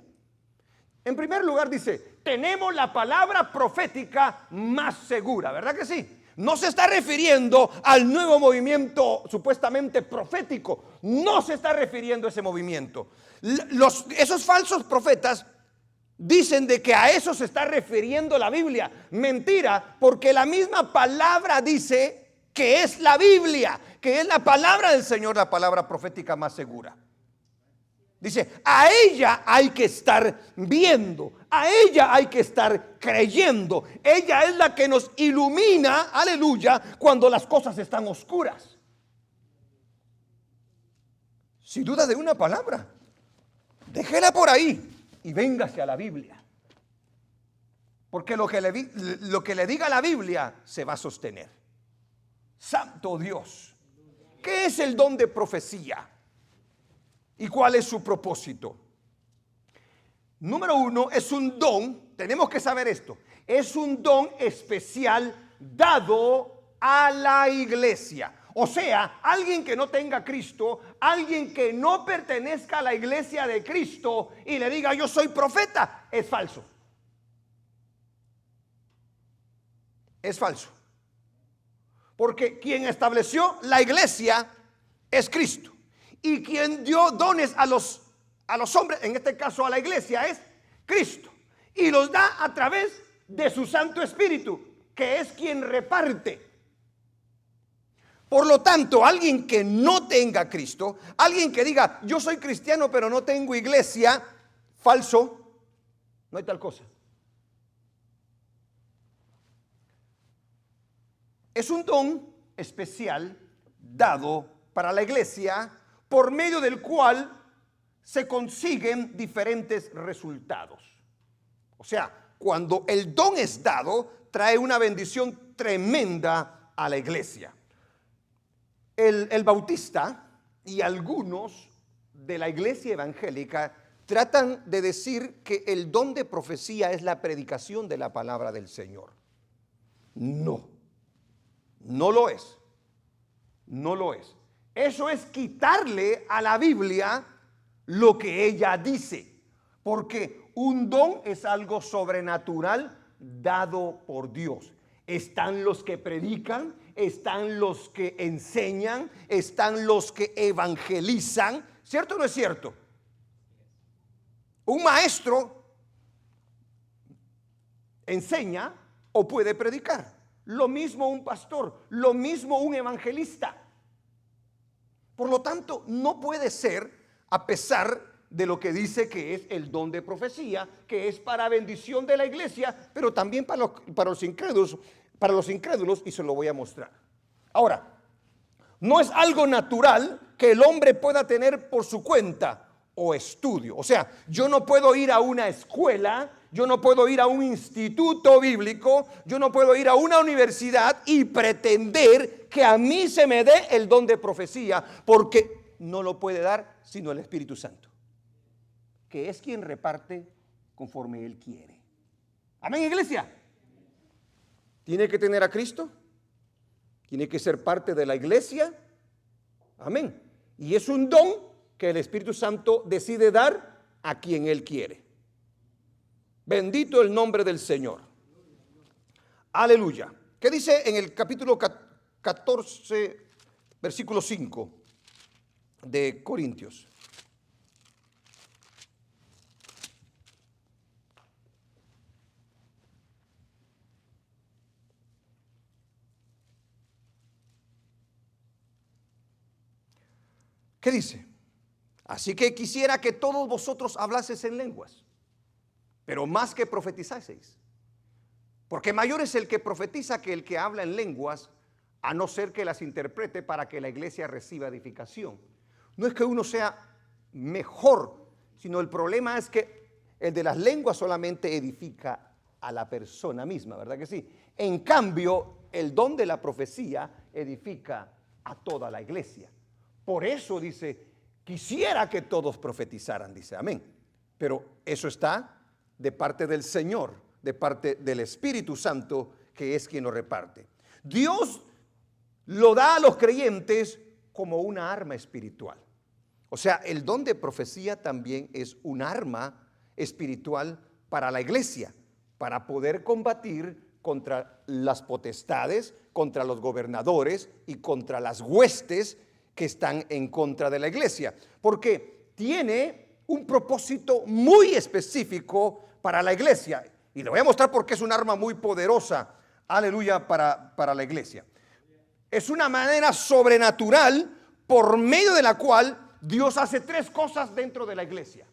En primer lugar dice, tenemos la palabra profética más segura, ¿verdad que sí? No se está refiriendo al nuevo movimiento supuestamente profético, no se está refiriendo a ese movimiento. Esos falsos profetas dicen de que a eso se está refiriendo la Biblia. Mentira, porque la misma palabra dice que es la Biblia, que es la palabra del Señor, la palabra profética más segura. Dice, a ella hay que estar viendo, a ella hay que estar creyendo. Ella es la que nos ilumina, aleluya, cuando las cosas están oscuras. Si duda de una palabra, déjela por ahí y véngase a la Biblia. Porque lo que le diga la Biblia se va a sostener. Santo Dios, ¿qué es el don de profecía? ¿Y cuál es su propósito? Número uno, es un don, tenemos que saber esto, es un don especial dado a la iglesia. O sea, alguien que no tenga Cristo, alguien que no pertenezca a la iglesia de Cristo y le diga yo soy profeta, es falso. Es falso. Porque quien estableció la iglesia es Cristo. Y quien dio dones a los hombres, en este caso a la iglesia, es Cristo. Y los da a través de su Santo Espíritu, que es quien reparte. Por lo tanto, alguien que no tenga Cristo, alguien que diga yo soy cristiano pero no tengo iglesia, falso, no hay tal cosa. Es un don especial dado para la iglesia, por medio del cual se consiguen diferentes resultados. O sea, cuando el don es dado, trae una bendición tremenda a la iglesia. El bautista y algunos de la iglesia evangélica tratan de decir que el don de profecía es la predicación de la palabra del Señor. No, no lo es. No lo es. Eso es quitarle a la Biblia lo que ella dice, porque un don es algo sobrenatural dado por Dios. Están los que predican, están los que enseñan, están los que evangelizan. ¿Cierto o no es cierto? Un maestro enseña o puede predicar. Lo mismo un pastor, lo mismo un evangelista. Por lo tanto, no puede ser, a pesar de lo que dice que es el don de profecía, que es para bendición de la iglesia, pero también para los incrédulos, y se lo voy a mostrar. Ahora, no es algo natural que el hombre pueda tener por su cuenta o estudio. O sea, yo no puedo ir a una escuela, yo no puedo ir a un instituto bíblico, yo no puedo ir a una universidad y pretender que a mí se me dé el don de profecía, porque no lo puede dar sino el Espíritu Santo, que es quien reparte conforme Él quiere. Amén, iglesia. Tiene que tener a Cristo, tiene que ser parte de la iglesia. Amén. Y es un don que el Espíritu Santo decide dar a quien Él quiere. Bendito el nombre del Señor. Aleluya. ¿Qué dice en el capítulo 14, versículo 5 de Corintios? ¿Qué dice? Así que quisiera que todos vosotros hablaseis en lenguas, pero más que profetizaseis. Porque mayor es el que profetiza que el que habla en lenguas, a no ser que las interprete para que la iglesia reciba edificación. No es que uno sea mejor, sino el problema es que el de las lenguas solamente edifica a la persona misma, ¿verdad que sí? En cambio, el don de la profecía edifica a toda la iglesia. Por eso dice, quisiera que todos profetizaran, dice, amén. Pero eso está de parte del Señor, de parte del Espíritu Santo, que es quien lo reparte. Dios lo da a los creyentes como una arma espiritual. O sea, el don de profecía también es un arma espiritual para la iglesia, para poder combatir contra las potestades, contra los gobernadores y contra las huestes que están en contra de la iglesia, porque tiene un propósito muy específico para la iglesia, y le voy a mostrar por qué es un arma muy poderosa, aleluya, para la iglesia. Es una manera sobrenatural por medio de la cual Dios hace tres cosas dentro de la iglesia.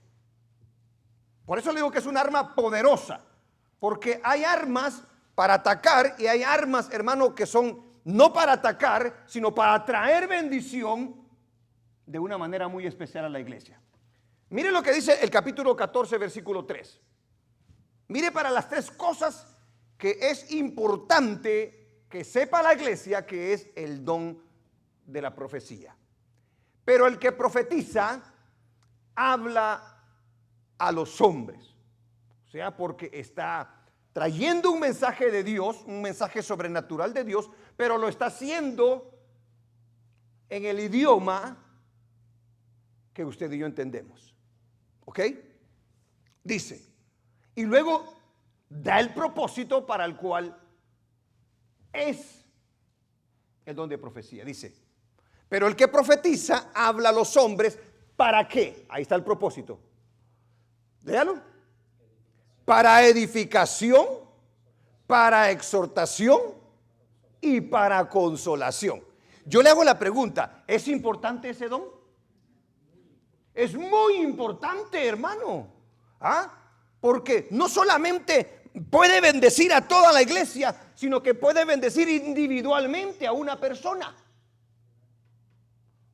Por eso le digo que es un arma poderosa, porque hay armas para atacar y hay armas, hermano, que son no para atacar, sino para traer bendición de una manera muy especial a la iglesia. Mire lo que dice el capítulo 14, versículo 3. Mire para las tres cosas que es importante que sepa la iglesia, que es el don de la profecía. Pero el que profetiza habla a los hombres, o sea, porque está trayendo un mensaje de Dios, un mensaje sobrenatural de Dios, pero lo está haciendo en el idioma que usted y yo entendemos. ¿Ok? Dice, y luego da el propósito para el cual es el don de profecía. Dice, pero el que profetiza habla a los hombres, ¿para qué? Ahí está el propósito. Léalo. Para edificación, para exhortación y para consolación. Yo le hago la pregunta, ¿es importante ese don? Es muy importante, hermano. ¿Ah? Porque no solamente puede bendecir a toda la iglesia, sino que puede bendecir individualmente a una persona.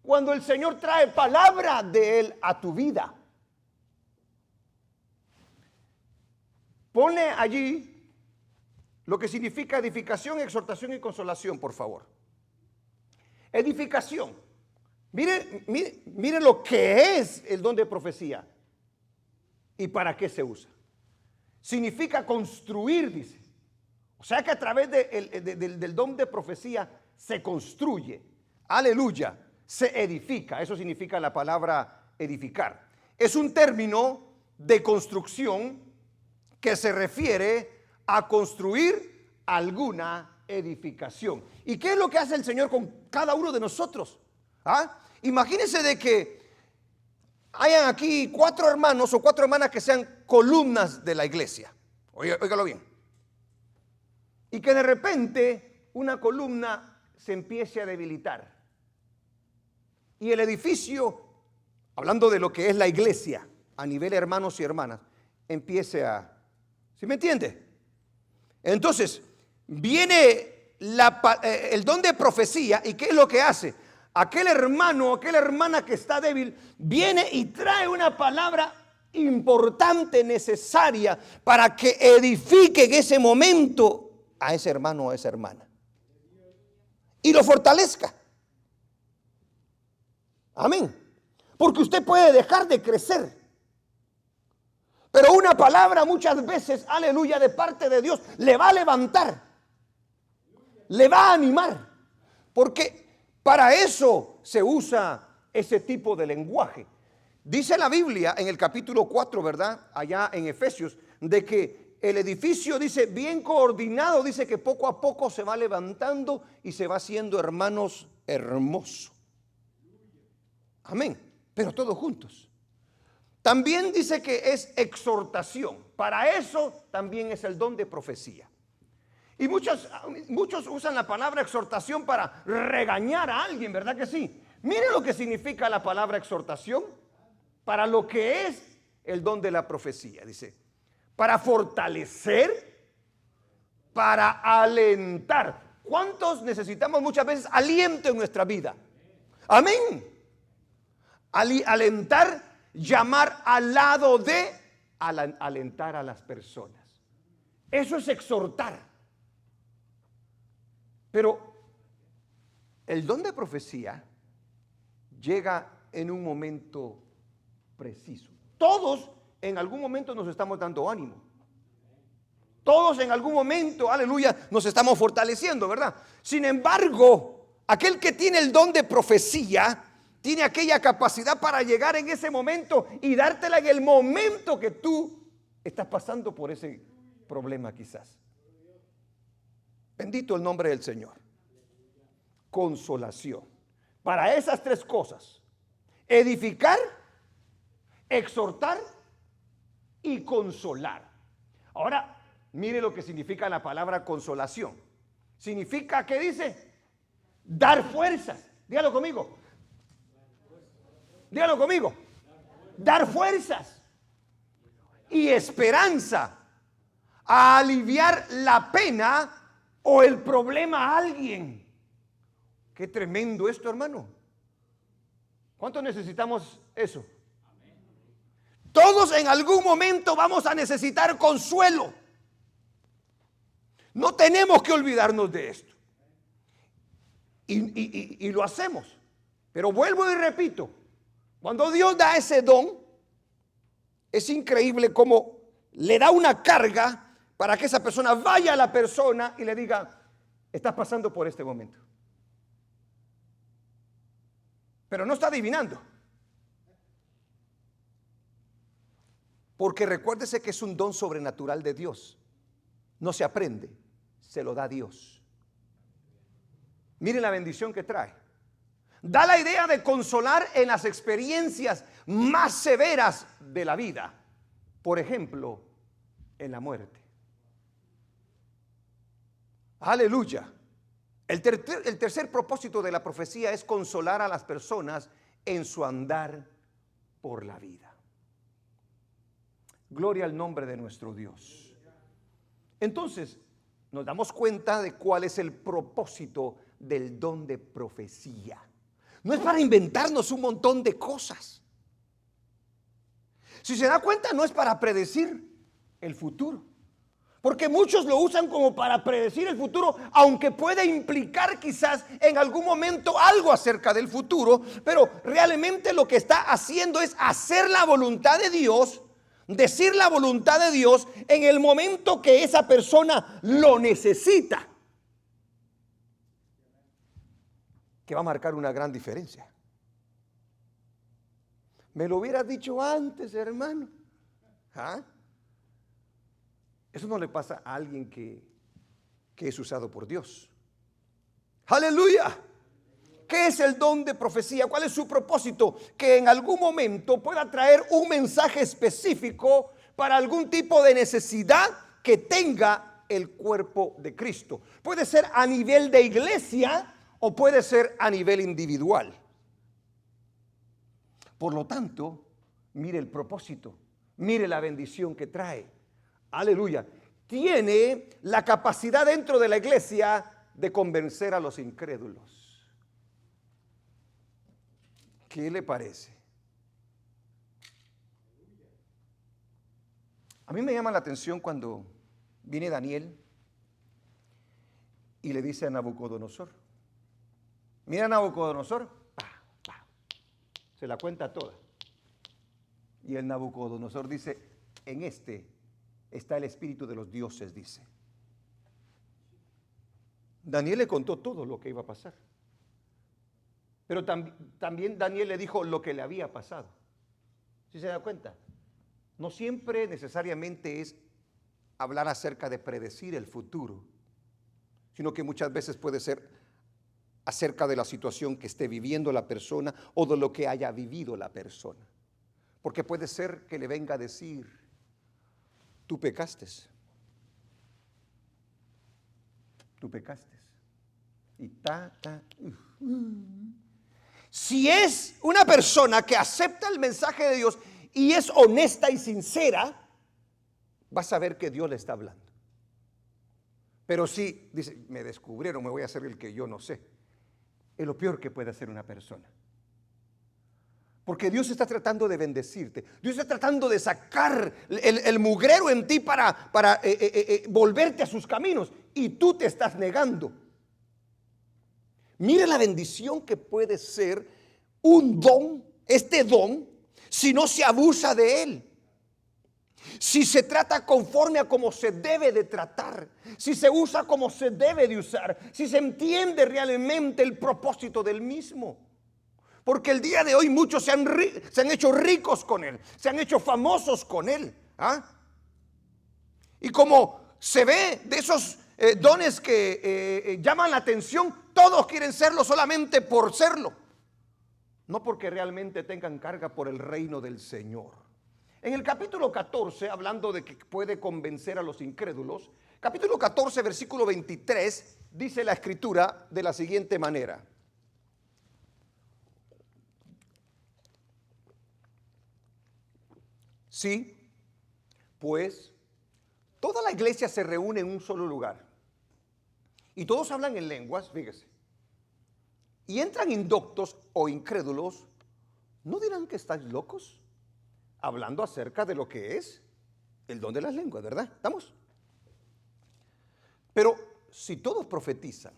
Cuando el Señor trae palabra de Él a tu vida, ponle allí lo que significa edificación, exhortación y consolación, por favor. Edificación. Mire lo que es el don de profecía y para qué se usa. Significa construir, dice. O sea que a través del don de profecía se construye. Aleluya. Se edifica. Eso significa la palabra edificar. Es un término de construcción que se refiere a construir alguna edificación. ¿Y qué es lo que hace el Señor con cada uno de nosotros? ¿Ah? Imagínense de que hayan aquí 4 hermanos o 4 hermanas que sean columnas de la iglesia. Óigalo bien. y que de repente una columna se empiece a debilitar. Y el edificio, hablando de lo que es la iglesia, a nivel hermanos y hermanas, empiece a... ¿Sí me entiende? Entonces, viene el don de profecía, ¿y qué es lo que hace? Aquel hermano, aquella hermana que está débil, viene y trae una palabra importante, necesaria, para que edifique en ese momento a ese hermano o a esa hermana. Y lo fortalezca. Amén. Porque usted puede dejar de crecer, pero una palabra muchas veces, aleluya, de parte de Dios, le va a levantar, le va a animar, porque para eso se usa ese tipo de lenguaje. Dice la Biblia en el capítulo 4, ¿verdad? Allá en Efesios, de que el edificio, dice, bien coordinado, dice que poco a poco se va levantando y se va haciendo, hermanos, hermoso. Amén. Pero todos juntos. También dice que es exhortación. Para eso también es el don de profecía. Y muchos usan la palabra exhortación para regañar a alguien, ¿verdad que sí? Mire lo que significa la palabra exhortación para lo que es el don de la profecía. Dice, para fortalecer, para alentar. ¿Cuántos necesitamos muchas veces aliento en nuestra vida? Amén. Alentar, llamar al lado de, alentar a las personas. Eso es exhortar. Pero el don de profecía llega en un momento preciso. Todos en algún momento nos estamos dando ánimo. Todos en algún momento, aleluya, nos estamos fortaleciendo, ¿verdad? Sin embargo, aquel que tiene el don de profecía tiene aquella capacidad para llegar en ese momento y dártela en el momento que tú estás pasando por ese problema quizás. Bendito el nombre del Señor. Consolación. Para esas tres cosas: edificar, exhortar y consolar. Ahora, mire lo que significa la palabra consolación. Significa, ¿qué dice? Dar fuerzas. Dígalo conmigo. Dígalo conmigo. Dar fuerzas y esperanza a aliviar la pena o el problema a alguien. Qué tremendo esto, hermano. ¿Cuánto necesitamos eso? Todos en algún momento vamos a necesitar consuelo. No tenemos que olvidarnos de esto. Y lo hacemos. Pero vuelvo y repito, cuando Dios da ese don, es increíble cómo le da una carga para que esa persona vaya a la persona y le diga: estás pasando por este momento. Pero no está adivinando. Porque recuérdese que es un don sobrenatural de Dios. No se aprende, se lo da Dios. Mire la bendición que trae. Da la idea de consolar en las experiencias más severas de la vida. Por ejemplo, en la muerte. Aleluya. El tercer propósito de la profecía es consolar a las personas en su andar por la vida. Gloria al nombre de nuestro Dios. Entonces, nos damos cuenta de cuál es el propósito del don de profecía. No es para inventarnos un montón de cosas. Si se da cuenta, no es para predecir el futuro. Porque muchos lo usan como para predecir el futuro, aunque puede implicar quizás en algún momento algo acerca del futuro, pero realmente lo que está haciendo es hacer la voluntad de Dios, decir la voluntad de Dios en el momento que esa persona lo necesita, que va a marcar una gran diferencia. Me lo hubieras dicho antes, hermano. ¿Ah? Eso no le pasa a alguien que es usado por Dios. ¡Aleluya! ¿Qué es el don de profecía? ¿Cuál es su propósito? Que en algún momento pueda traer un mensaje específico para algún tipo de necesidad que tenga el cuerpo de Cristo. Puede ser a nivel de iglesia o puede ser a nivel individual. Por lo tanto, mire el propósito, mire la bendición que trae. Aleluya. Tiene la capacidad dentro de la iglesia de convencer a los incrédulos. ¿Qué le parece? A mí me llama la atención cuando viene Daniel y le dice a Nabucodonosor, mira Nabucodonosor, se la cuenta toda. Y el Nabucodonosor dice, en este está el espíritu de los dioses, dice. Daniel le contó todo lo que iba a pasar. Pero también Daniel le dijo lo que le había pasado. ¿Sí se da cuenta? No siempre necesariamente es hablar acerca de predecir el futuro, sino que muchas veces puede ser acerca de la situación que esté viviendo la persona o de lo que haya vivido la persona. Porque puede ser que le venga a decir, tú pecaste. Tú pecaste. Y Si es una persona que acepta el mensaje de Dios y es honesta y sincera, va a saber que Dios le está hablando. Pero si dice, me descubrieron, me voy a hacer el que yo no sé, es lo peor que puede hacer una persona. Porque Dios está tratando de bendecirte. Dios está tratando de sacar el mugrero en ti para volverte a sus caminos. Y tú te estás negando. Mire la bendición que puede ser un don, este don, si no se abusa de él. Si se trata conforme a como se debe de tratar, si se usa como se debe de usar, si se entiende realmente el propósito del mismo. Porque el día de hoy muchos se han hecho ricos con él, se han hecho famosos con él. Y como se ve de esos dones que llaman la atención, todos quieren serlo solamente por serlo, no porque realmente tengan carga por el reino del Señor. En el capítulo 14, hablando de que puede convencer a los incrédulos, capítulo 14, versículo 23, dice la escritura de la siguiente manera. Sí, pues toda la iglesia se reúne en un solo lugar y todos hablan en lenguas, fíjese, y entran indoctos o incrédulos, ¿no dirán que estáis locos? Hablando acerca de lo que es el don de las lenguas, ¿verdad? ¿Estamos? Pero si todos profetizan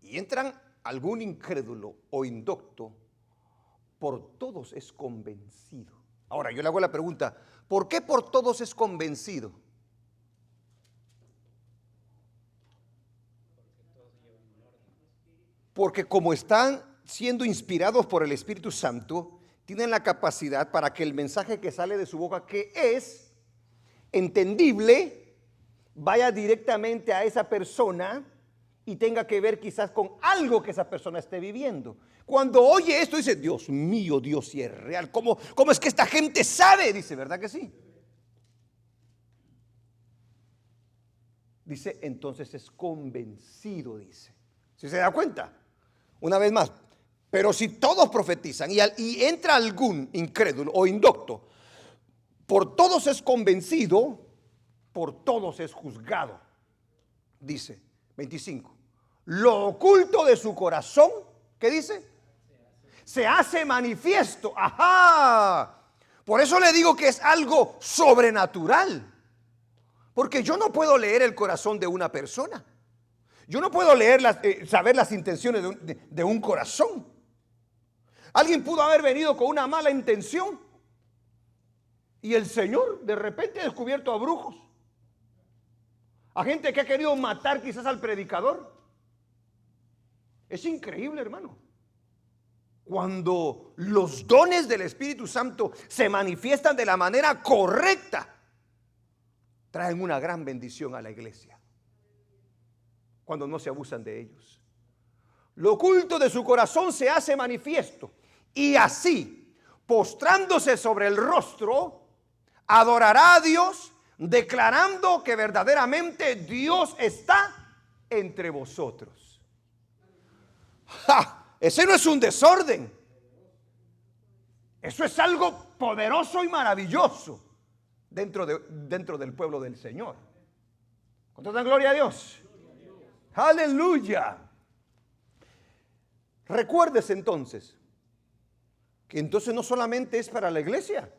y entran algún incrédulo o indocto, por todos es convencido. Ahora yo le hago la pregunta, ¿por qué por todos es convencido? Porque como están siendo inspirados por el Espíritu Santo, tienen la capacidad para que el mensaje que sale de su boca, que es entendible, vaya directamente a esa persona y tenga que ver quizás con algo que esa persona esté viviendo. Cuando oye esto dice, Dios mío, Dios sí es real. ¿Cómo es que esta gente sabe? Dice, ¿verdad que sí? Dice, entonces es convencido, dice. ¿Sí se da cuenta? Una vez más. Pero si todos profetizan y entra algún incrédulo o indocto, por todos es convencido, por todos es juzgado. Dice 25. Lo oculto de su corazón, ¿qué dice? Se hace manifiesto. ¡Ajá! Por eso le digo que es algo sobrenatural. Porque yo no puedo leer el corazón de una persona. Yo no puedo saber las intenciones de un corazón. Alguien pudo haber venido con una mala intención y el Señor de repente ha descubierto a brujos, a gente que ha querido matar quizás al predicador. Es increíble, hermano. Cuando los dones del Espíritu Santo se manifiestan de la manera correcta, traen una gran bendición a la iglesia. Cuando no se abusan de ellos. Lo oculto de su corazón se hace manifiesto. Y así, postrándose sobre el rostro, adorará a Dios, declarando que verdaderamente Dios está entre vosotros. ¡Ja! Ese no es un desorden. Eso es algo poderoso y maravilloso dentro del pueblo del Señor. ¿Cuánto dan gloria a Dios? Aleluya. Recuérdese entonces que entonces no solamente es para la iglesia,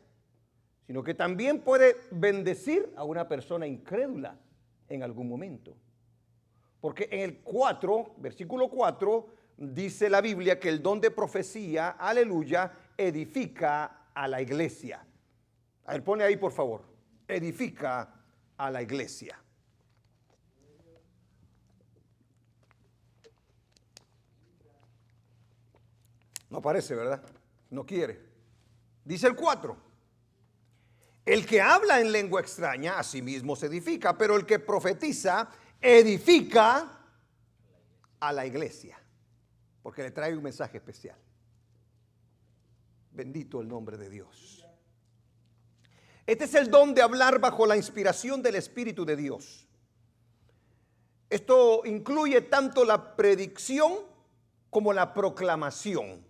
sino que también puede bendecir a una persona incrédula en algún momento. Porque en el 4, versículo 4, dice la Biblia que el don de profecía, aleluya, edifica a la iglesia. A ver, pone ahí por favor, edifica a la iglesia. No parece, ¿verdad? No quiere. Dice el 4. El que habla en lengua extraña a sí mismo se edifica, pero el que profetiza edifica a la iglesia, porque le trae un mensaje especial. Bendito el nombre de Dios. Este es el don de hablar bajo la inspiración del Espíritu de Dios. Esto incluye tanto la predicción como la proclamación.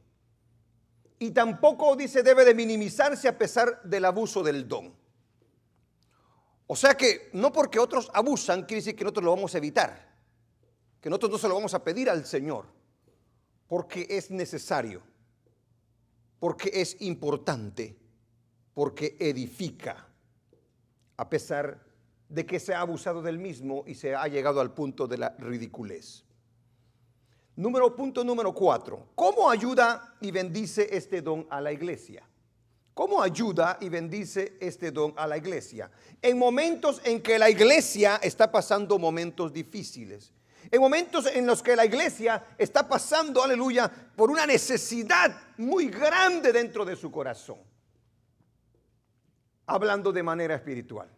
Y tampoco, dice, debe de minimizarse a pesar del abuso del don. O sea que no porque otros abusan quiere decir que nosotros lo vamos a evitar, que nosotros no se lo vamos a pedir al Señor, porque es necesario, porque es importante, porque edifica, a pesar de que se ha abusado del mismo y se ha llegado al punto de la ridiculez. Punto número 4. ¿Cómo ayuda y bendice este don a la iglesia? ¿Cómo ayuda y bendice este don a la iglesia? En momentos en que la iglesia está pasando momentos difíciles. En momentos en los que la iglesia está pasando, aleluya, por una necesidad muy grande dentro de su corazón. Hablando de manera espiritual.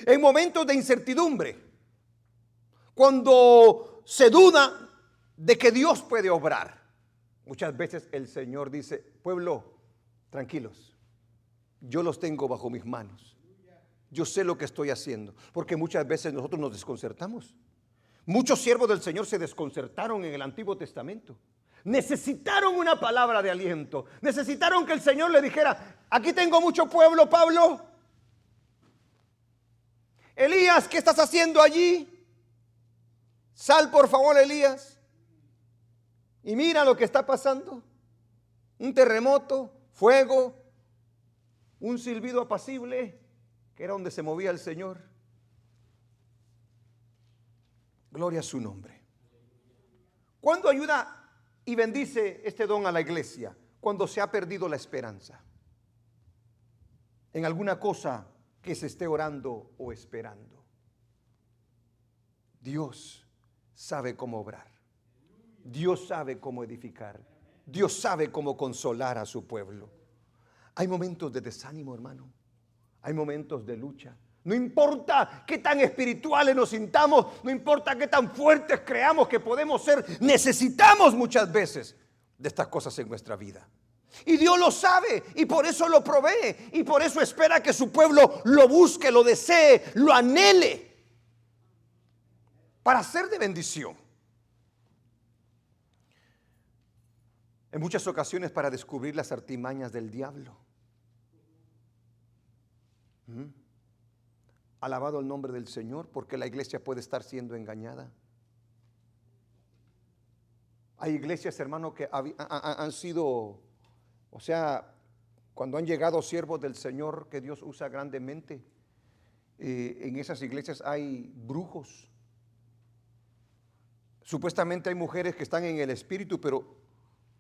En momentos de incertidumbre. Cuando se duda de que Dios puede obrar. Muchas veces el Señor dice: pueblo, tranquilos, yo los tengo bajo mis manos. Yo sé lo que estoy haciendo. Porque muchas veces nosotros nos desconcertamos. Muchos siervos del Señor se desconcertaron en el Antiguo Testamento. Necesitaron una palabra de aliento. Necesitaron que el Señor le dijera: aquí tengo mucho pueblo, Pablo. Elías, ¿qué estás haciendo allí? Sal por favor, Elías, y mira lo que está pasando. Un terremoto, fuego, un silbido apacible, que era donde se movía el Señor. Gloria a su nombre. ¿Cuándo ayuda y bendice este don a la iglesia? Cuando se ha perdido la esperanza en alguna cosa que se esté orando o esperando. Dios sabe cómo obrar. Dios sabe cómo edificar. Dios sabe cómo consolar a su pueblo. Hay momentos de desánimo, hermano. Hay momentos de lucha. No importa qué tan espirituales nos sintamos, no importa qué tan fuertes creamos que podemos ser, necesitamos muchas veces de estas cosas en nuestra vida. Y Dios lo sabe y por eso lo provee y por eso espera que su pueblo lo busque, lo desee, lo anhele, para ser de bendición. En muchas ocasiones para descubrir las artimañas del diablo. Alabado el nombre del Señor, porque la iglesia puede estar siendo engañada. Hay iglesias, hermano, que han sido, o sea, cuando han llegado siervos del Señor que Dios usa grandemente, en esas iglesias hay brujos. Supuestamente hay mujeres que están en el espíritu, pero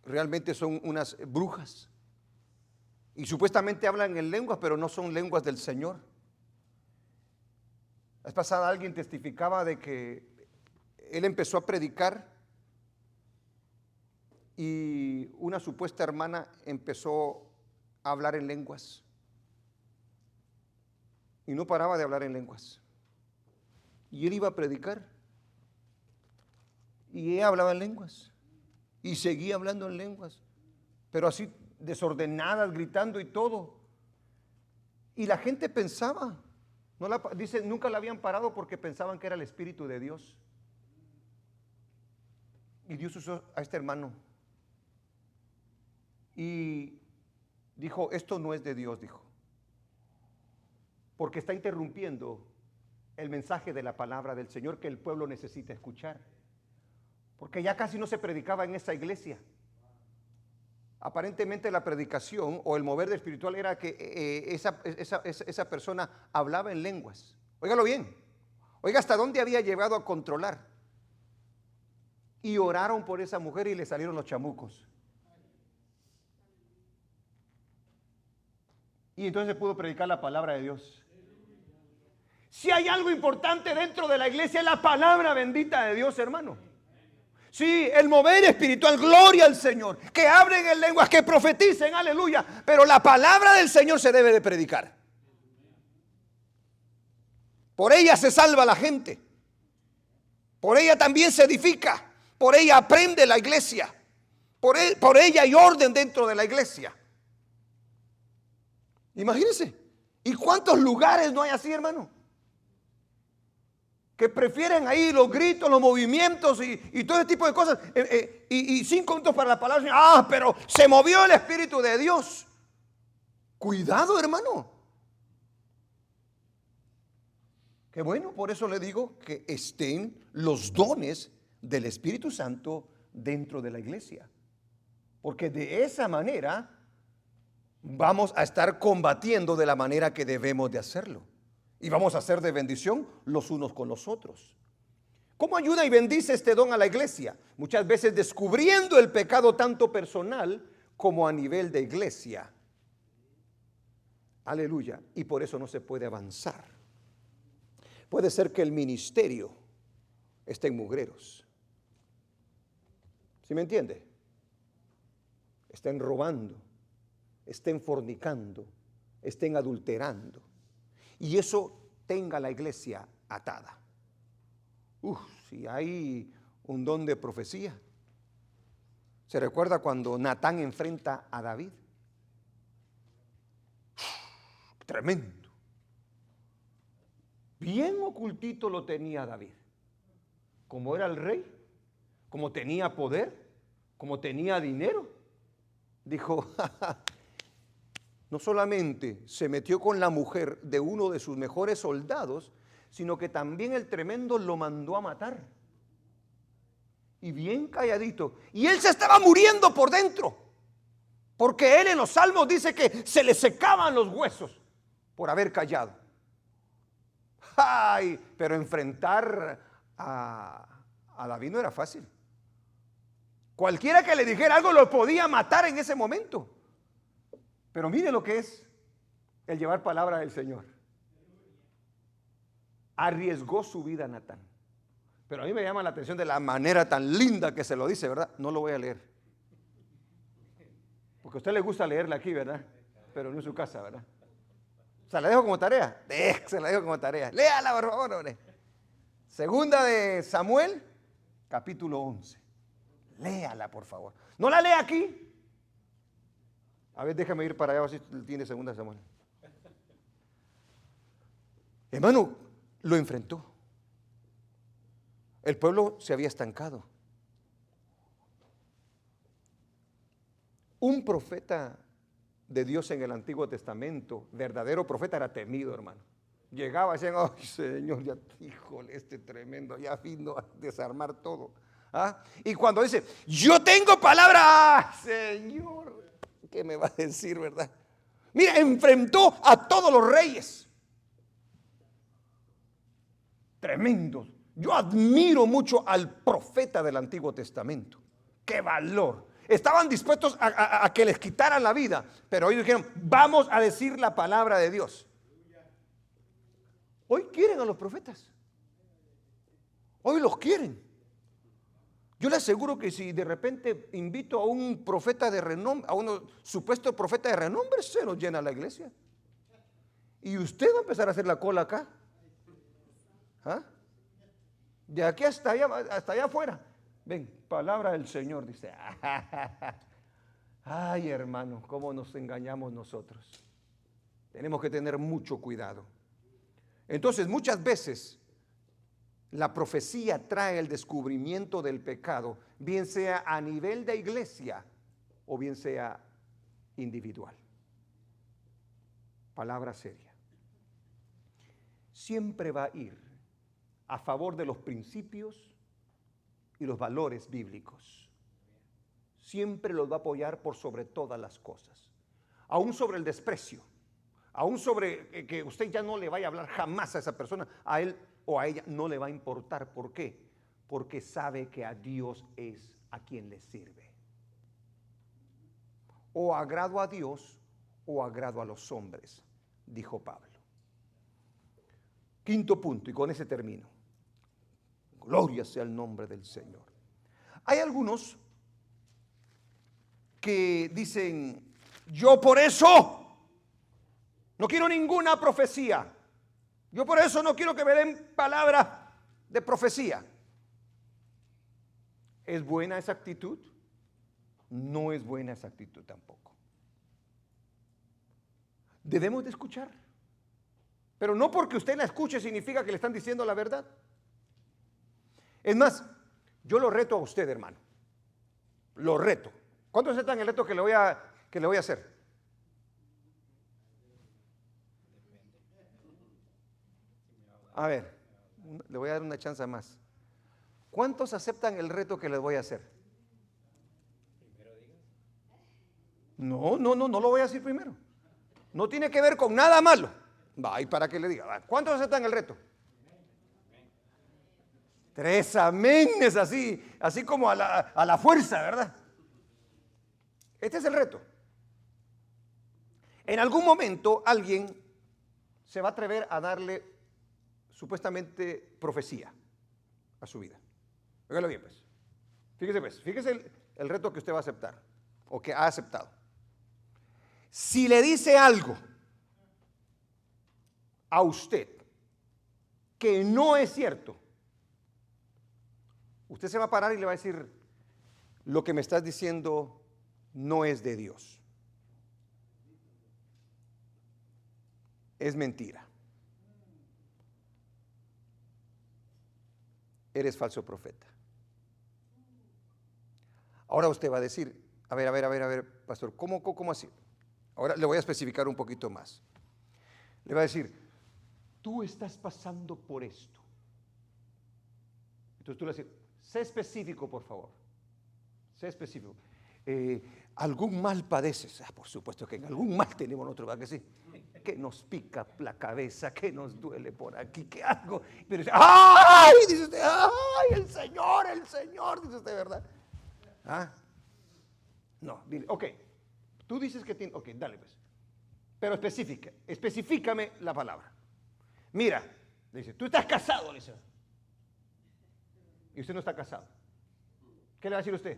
realmente son unas brujas. Y supuestamente hablan en lenguas, pero no son lenguas del Señor. La vez pasada alguien testificaba de que él empezó a predicar y una supuesta hermana empezó a hablar en lenguas. Y no paraba de hablar en lenguas. Y él iba a predicar. Y ella hablaba en lenguas. Y seguía hablando en lenguas. Pero así desordenadas, gritando y todo. Y la gente pensaba, dice, nunca la habían parado porque pensaban que era el Espíritu de Dios. Y Dios usó a este hermano. Y dijo, esto no es de Dios, dijo. Porque está interrumpiendo el mensaje de la palabra del Señor que el pueblo necesita escuchar. Porque ya casi no se predicaba en esa iglesia. Aparentemente la predicación o el mover de espiritual era que esa persona hablaba en lenguas. Óigalo bien. Oiga hasta dónde había llegado a controlar. Y oraron por esa mujer y le salieron los chamucos. Y entonces pudo predicar la palabra de Dios. Si hay algo importante dentro de la iglesia, es la palabra bendita de Dios, hermano. Sí, el mover espiritual, gloria al Señor. Que hablen en lenguas, que profeticen, aleluya. Pero la palabra del Señor se debe de predicar. Por ella se salva la gente. Por ella también se edifica. Por ella aprende la iglesia. Por ella hay orden dentro de la iglesia. Imagínense. ¿Y cuántos lugares no hay así, hermano? Que prefieren ahí los gritos, los movimientos y todo ese tipo de cosas. Y 5 minutos para la palabra. Pero se movió el Espíritu de Dios. Cuidado, hermano. Qué bueno, por eso le digo que estén los dones del Espíritu Santo dentro de la iglesia. Porque de esa manera vamos a estar combatiendo de la manera que debemos de hacerlo. Y vamos a ser de bendición los unos con los otros. ¿Cómo ayuda y bendice este don a la iglesia? Muchas veces descubriendo el pecado tanto personal como a nivel de iglesia. Aleluya. Y por eso no se puede avanzar. Puede ser que el ministerio esté en mugreros. ¿Sí me entiende? Estén robando, estén fornicando, estén adulterando. Y eso tenga la iglesia atada. Si hay un don de profecía. ¿Se recuerda cuando Natán enfrenta a David? Tremendo. Bien ocultito lo tenía David. Como era el rey, como tenía poder, como tenía dinero. Dijo, no solamente se metió con la mujer de uno de sus mejores soldados, sino que también el tremendo lo mandó a matar. Y bien calladito. Y él se estaba muriendo por dentro. Porque él en los salmos dice que se le secaban los huesos por haber callado. Ay, pero enfrentar a David no era fácil. Cualquiera que le dijera algo lo podía matar en ese momento. Pero mire lo que es el llevar palabra del Señor. Arriesgó su vida Natán. Pero a mí me llama la atención de la manera tan linda que se lo dice, ¿verdad? No lo voy a leer. Porque a usted le gusta leerla aquí, ¿verdad? Pero no en su casa, ¿verdad? ¿Se la dejo como tarea? Se la dejo como tarea. Léala, por favor, hombre. Segunda de Samuel, capítulo 11. Léala, por favor. No la lea aquí. A ver, déjame ir para allá, a ver si tiene segunda de Samuel. Hermano, lo enfrentó. El pueblo se había estancado. Un profeta de Dios en el Antiguo Testamento, verdadero profeta, era temido, hermano. Llegaba y decían, ay Señor, ya, híjole, este tremendo, ya vino a desarmar todo. Y cuando dice, yo tengo palabra, Señor, ¿qué me va a decir, verdad? Mira, enfrentó a todos los reyes. Tremendos. Yo admiro mucho al profeta del Antiguo Testamento. ¡Qué valor! Estaban dispuestos a que les quitaran la vida, pero ellos dijeron, vamos a decir la palabra de Dios. Hoy quieren a los profetas. Hoy los quieren. Yo le aseguro que si de repente invito a un profeta de renombre, a un supuesto profeta de renombre, se nos llena la iglesia. Y usted va a empezar a hacer la cola acá. De aquí hasta allá afuera. Ven, palabra del Señor, dice. Ay, hermano, cómo nos engañamos nosotros. Tenemos que tener mucho cuidado. Entonces, muchas veces la profecía trae el descubrimiento del pecado, bien sea a nivel de iglesia o bien sea individual. Palabra seria. Siempre va a ir a favor de los principios y los valores bíblicos. Siempre los va a apoyar por sobre todas las cosas. Aún sobre el desprecio, aún sobre que usted ya no le vaya a hablar jamás a esa persona, a él o a ella no le va a importar. ¿Por qué? Porque sabe que a Dios es a quien le sirve. O agrado a Dios o agrado a los hombres, dijo Pablo. Quinto punto, y con ese termino. Gloria sea el nombre del Señor. Hay algunos que dicen, yo por eso no quiero ninguna profecía. Yo por eso no quiero que me den palabra de profecía. ¿Es buena esa actitud? No es buena esa actitud tampoco. Debemos de escuchar. Pero no porque usted la escuche significa que le están diciendo la verdad. Es más, yo lo reto a usted, hermano. Lo reto. ¿Cuántos aceptan el reto que le voy a hacer? A ver, le voy a dar una chance más. ¿Cuántos aceptan el reto que les voy a hacer? No lo voy a decir primero. No tiene que ver con nada malo. Va, y para que le diga. ¿Cuántos aceptan el reto? 3 aménes, así como a la fuerza, ¿verdad? Este es el reto. En algún momento alguien se va a atrever a darle supuestamente profecía a su vida. Óigalo bien, pues. Fíjese el reto que usted va a aceptar o que ha aceptado. Si le dice algo a usted que no es cierto, usted se va a parar y le va a decir, lo que me estás diciendo no es de Dios. Es mentira. Eres falso profeta. Ahora usted va a decir, a ver, pastor, ¿cómo así? Ahora le voy a especificar un poquito más. Le va a decir, tú estás pasando por esto. Entonces tú le vas a decir, sé específico, por favor. Sé específico. ¿Algún mal padeces? Por supuesto que en algún mal tenemos nosotros, ¿verdad que sí? Que nos pica la cabeza, que nos duele por aquí, que algo. Pero dice, ¡ay! Dice usted, ¡ay! El Señor, dice usted, ¿verdad? ¿Ah? No, dile, ok. Tú dices que tiene, ok, dale pues. Pero especifícame la palabra. Mira, le dice, tú estás casado, le dice. Y usted no está casado. ¿Qué le va a decir usted?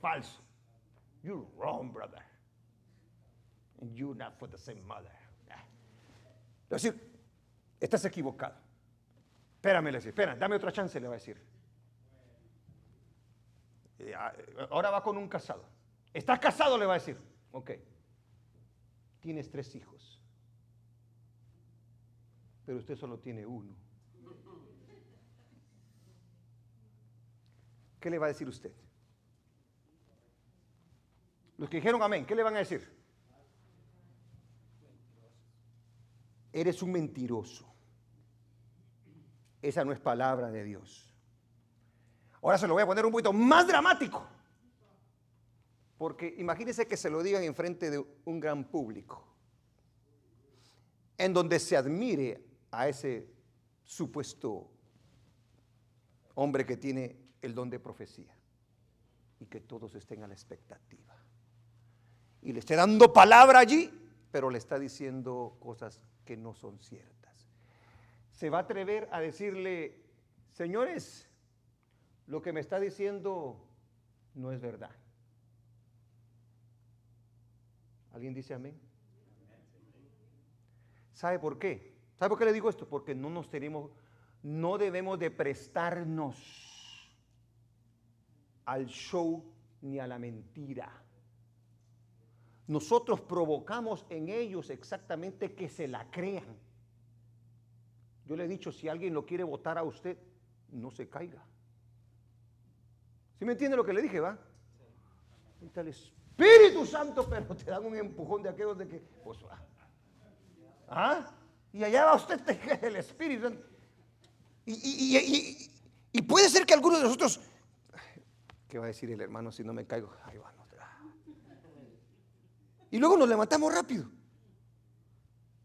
Falso. You're wrong, brother. And you're not for the same mother. Le va a decir, estás equivocado. Espérame, le dice, espera, dame otra chance, le va a decir. Ahora va con un casado. ¿Estás casado? Le va a decir. Ok. Tienes 3 hijos. Pero usted solo tiene 1. ¿Qué le va a decir usted? Los que dijeron amén, ¿qué le van a decir? Eres un mentiroso. Esa no es palabra de Dios. Ahora se lo voy a poner un poquito más dramático. Porque imagínense que se lo digan en frente de un gran público, en donde se admire a ese supuesto hombre que tiene el don de profecía y que todos estén a la expectativa. Y le esté dando palabra allí, pero le está diciendo cosas que no son ciertas. Se va a atrever a decirle, señores, lo que me está diciendo no es verdad. ¿Alguien dice amén? ¿Sabe por qué? ¿Sabe por qué le digo esto? Porque no debemos de prestarnos al show ni a la mentira. nosotros provocamos en ellos exactamente que se la crean. Yo le he dicho, si alguien lo quiere votar a usted, no se caiga. ¿Sí me entiende lo que le dije, va? Ahorita el Espíritu Santo, pero te dan un empujón de aquellos de que, pues va. ¿Ah? Y allá va usted, el Espíritu Santo. Y puede ser que algunos de nosotros, ¿qué va a decir el hermano si no me caigo? Ahí va, no. Y luego nos levantamos rápido.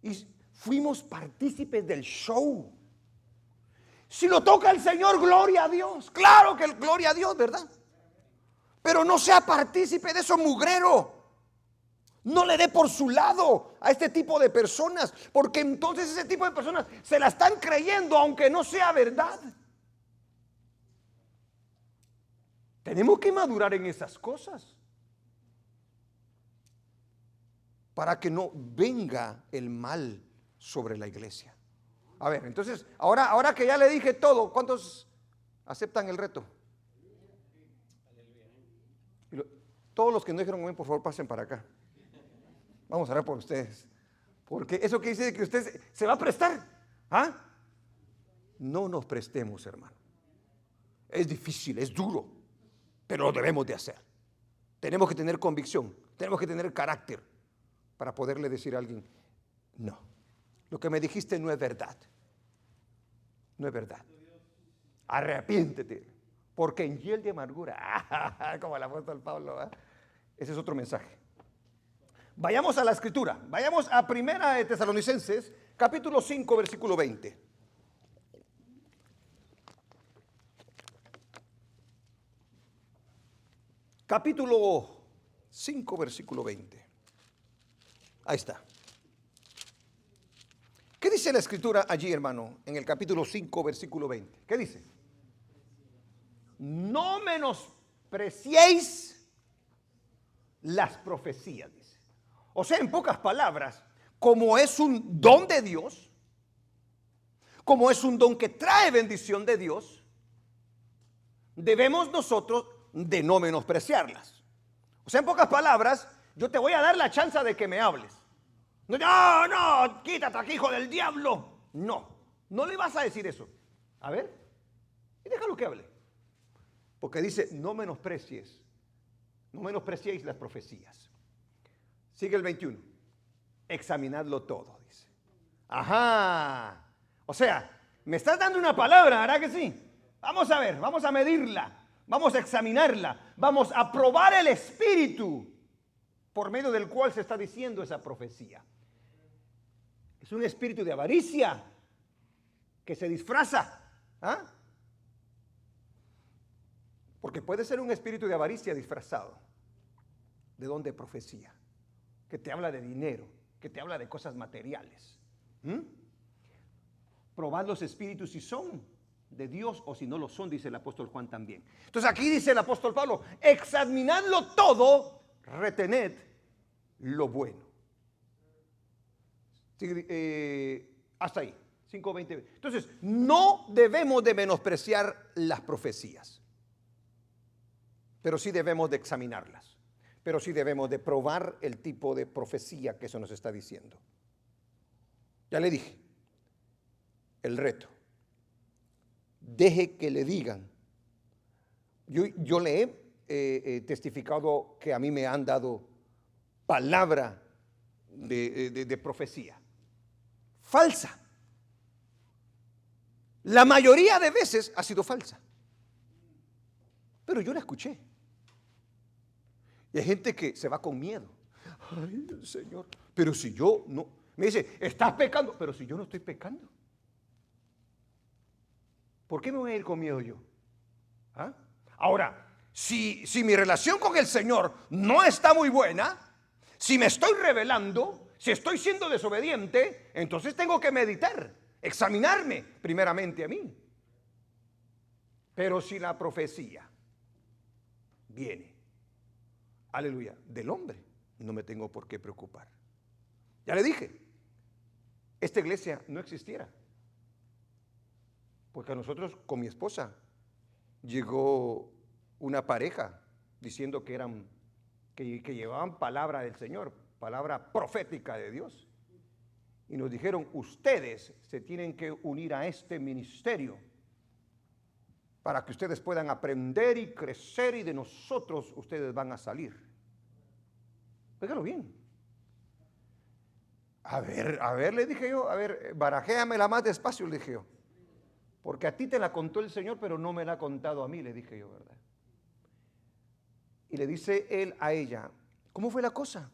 Y fuimos partícipes del show. Si lo toca el Señor, gloria a Dios. Claro que gloria a Dios, ¿verdad? Pero no sea partícipe de eso, mugrero. No le dé por su lado a este tipo de personas, porque entonces ese tipo de personas se la están creyendo aunque no sea verdad. Tenemos que madurar en esas cosas para que no venga el mal sobre la iglesia. A ver, entonces, ahora que ya le dije todo, ¿cuántos aceptan el reto? Todos los que no dijeron amén, por favor, pasen para acá. Vamos a orar por ustedes. Porque eso que dice que usted se va a prestar. ¿Ah? No nos prestemos, hermano. Es difícil, es duro, pero lo debemos de hacer. Tenemos que tener convicción, tenemos que tener carácter para poderle decir a alguien, no, lo que me dijiste no es verdad. No es verdad. Arrepiéntete, porque en hiel de amargura, como el apóstol Pablo, ¿eh? Ese es otro mensaje. Vayamos a la escritura, vayamos a Primera de Tesalonicenses, capítulo 5, versículo 20. Capítulo 5, versículo 20. Ahí está. ¿Qué dice la escritura allí, hermano? En el capítulo 5, versículo 20. ¿Qué dice? No menospreciéis las profecías, dice. O sea, en pocas palabras, como es un don de Dios, como es un don que trae bendición de Dios, debemos nosotros de no menospreciarlas. O sea, en pocas palabras, yo te voy a dar la chance de que me hables. No, quítate aquí, hijo del diablo. No le vas a decir eso. A ver, y déjalo que hable. Porque dice, no menospreciéis las profecías. Sigue el 21. Examinadlo todo, dice. Ajá. O sea, me estás dando una palabra, ¿verdad que sí? Vamos a ver, vamos a medirla, vamos a examinarla, vamos a probar el espíritu por medio del cual se está diciendo esa profecía. Es un espíritu de avaricia que se disfraza. ¿Ah? Porque puede ser un espíritu de avaricia disfrazado. ¿De dónde? Profecía. Que te habla de dinero, que te habla de cosas materiales. Probad los espíritus si son de Dios o si no lo son, dice el apóstol Juan también. Entonces aquí dice el apóstol Pablo, examinadlo todo, retened lo bueno. Hasta ahí, 5:20. Entonces, no debemos de menospreciar las profecías, pero sí debemos de examinarlas. Pero sí debemos de probar el tipo de profecía que eso nos está diciendo. Ya le dije, el reto. Deje que le digan. Yo le he testificado que a mí me han dado palabra de profecía. Falsa. La mayoría de veces ha sido falsa. Pero yo la escuché. Y hay gente que se va con miedo. Ay, Señor, pero si yo no, me dice, estás pecando, pero si yo no estoy pecando, ¿por qué me voy a ir con miedo yo? ¿Ah? Ahora, si mi relación con el Señor no está muy buena, si me estoy rebelando, si estoy siendo desobediente, entonces tengo que meditar, examinarme primeramente a mí. Pero si la profecía viene, aleluya, del hombre, no me tengo por qué preocupar. Ya le dije, esta iglesia no existiera, porque a nosotros con mi esposa llegó una pareja diciendo que eran que llevaban palabra del Señor, palabra profética de Dios. Y nos dijeron, ustedes se tienen que unir a este ministerio para que ustedes puedan aprender y crecer, y de nosotros ustedes van a salir. Óigalo bien. A ver, le dije yo, a ver, barajéamela más despacio, le dije yo. Porque a ti te la contó el Señor, pero no me la ha contado a mí, le dije yo, ¿verdad? Y le dice él a ella, ¿cómo fue la cosa?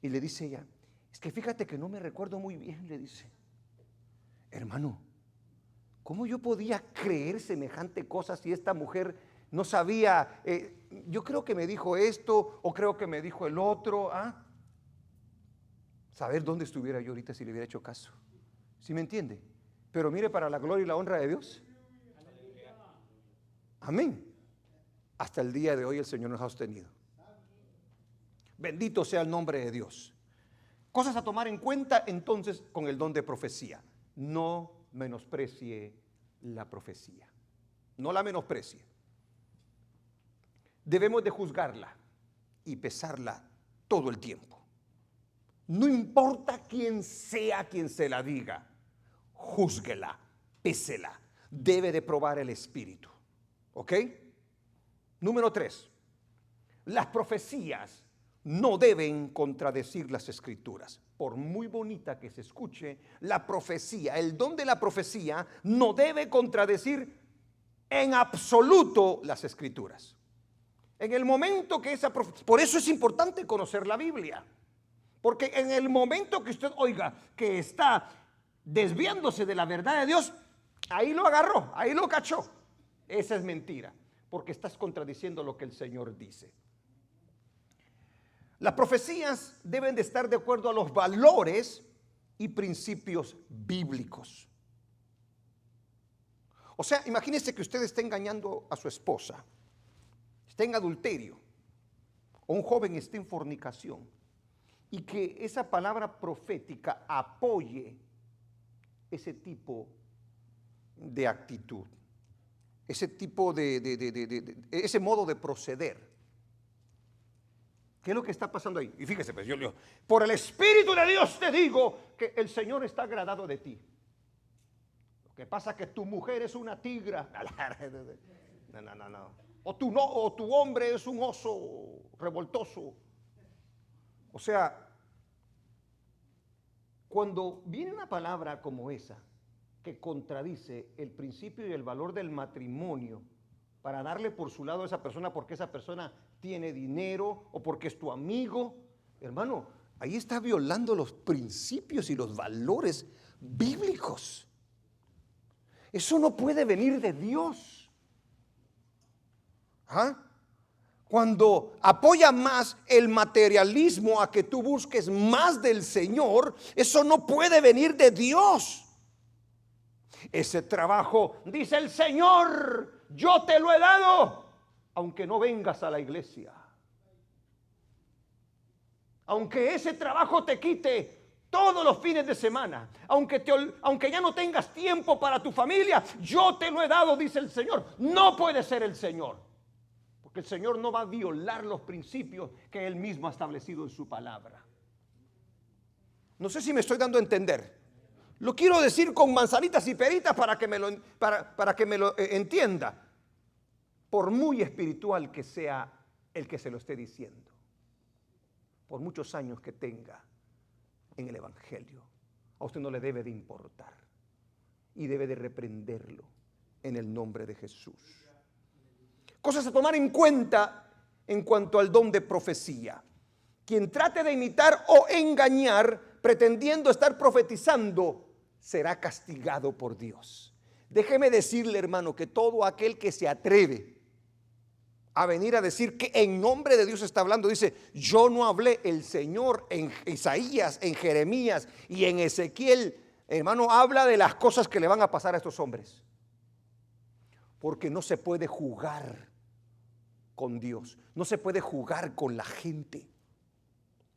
Y le dice ella, es que fíjate que no me recuerdo muy bien, le dice. Hermano, ¿cómo yo podía creer semejante cosa si esta mujer no sabía? Yo creo que me dijo esto, o creo que me dijo el otro. Saber dónde estuviera yo ahorita si le hubiera hecho caso. ¿Sí me entiende? Pero mire, para la gloria y la honra de Dios. Amén. Hasta el día de hoy el Señor nos ha sostenido. Bendito sea el nombre de Dios. Cosas a tomar en cuenta entonces con el don de profecía. No menosprecie la profecía. No la menosprecie. Debemos de juzgarla y pesarla todo el tiempo. No importa quién sea quien se la diga, júzguela, pésela. Debe de probar el espíritu. ¿Ok? Número 3. Las profecías no deben contradecir las escrituras. Por muy bonita que se escuche, la profecía, el don de la profecía, no debe contradecir en absoluto las escrituras. En el momento que esa profecía, por eso es importante conocer la Biblia. Porque en el momento que usted oiga que está desviándose de la verdad de Dios, ahí lo agarró, ahí lo cachó. Esa es mentira, porque estás contradiciendo lo que el Señor dice. Las profecías deben de estar de acuerdo a los valores y principios bíblicos. O sea, imagínese que usted esté engañando a su esposa, esté en adulterio, o un joven esté en fornicación, y que esa palabra profética apoye ese tipo de actitud, ese tipo ese modo de proceder. ¿Qué es lo que está pasando ahí? Y fíjese, pues yo le digo, por el Espíritu de Dios te digo que el Señor está agradado de ti. Lo que pasa es que tu mujer es una tigra. No. O tu hombre es un oso revoltoso. O sea, cuando viene una palabra como esa, que contradice el principio y el valor del matrimonio, para darle por su lado a esa persona porque esa persona tiene dinero o porque es tu amigo, hermano, ahí está violando los principios y los valores bíblicos. Eso no puede venir de Dios. Cuando apoya más el materialismo a que tú busques más del Señor, eso no puede venir de Dios. Ese trabajo, dice el Señor, yo te lo he dado, aunque no vengas a la iglesia. Aunque ese trabajo te quite todos los fines de semana, aunque ya no tengas tiempo para tu familia, yo te lo he dado, dice el Señor. No puede ser el Señor, porque el Señor no va a violar los principios que Él mismo ha establecido en su palabra. No sé si me estoy dando a entender. Lo quiero decir con manzanitas y peritas para que me lo entienda. Por muy espiritual que sea el que se lo esté diciendo, por muchos años que tenga en el Evangelio, a usted no le debe de importar y debe de reprenderlo en el nombre de Jesús. Cosas a tomar en cuenta en cuanto al don de profecía. Quien trate de imitar o engañar pretendiendo estar profetizando será castigado por Dios. Déjeme decirle, hermano, que todo aquel que se atreve a venir a decir que en nombre de Dios está hablando, dice, yo no hablé, el Señor en Isaías, en Jeremías y en Ezequiel, hermano, habla de las cosas que le van a pasar a estos hombres. Porque no se puede jugar con Dios, no se puede jugar con la gente.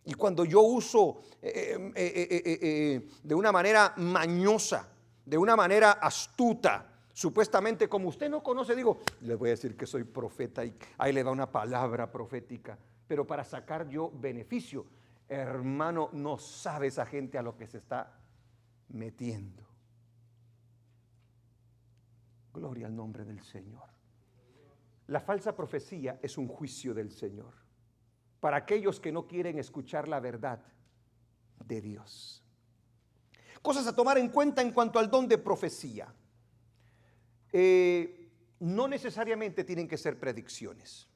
Y cuando yo uso de una manera mañosa, de una manera astuta, supuestamente como usted no conoce, digo, le voy a decir que soy profeta y ahí le da una palabra profética. pero para sacar yo beneficio. Hermano, no sabe esa gente a lo que se está metiendo. Gloria al nombre del Señor. La falsa profecía es un juicio del Señor para aquellos que no quieren escuchar la verdad de Dios. Cosas a tomar en cuenta en cuanto al don de profecía. No necesariamente tienen que ser predicciones.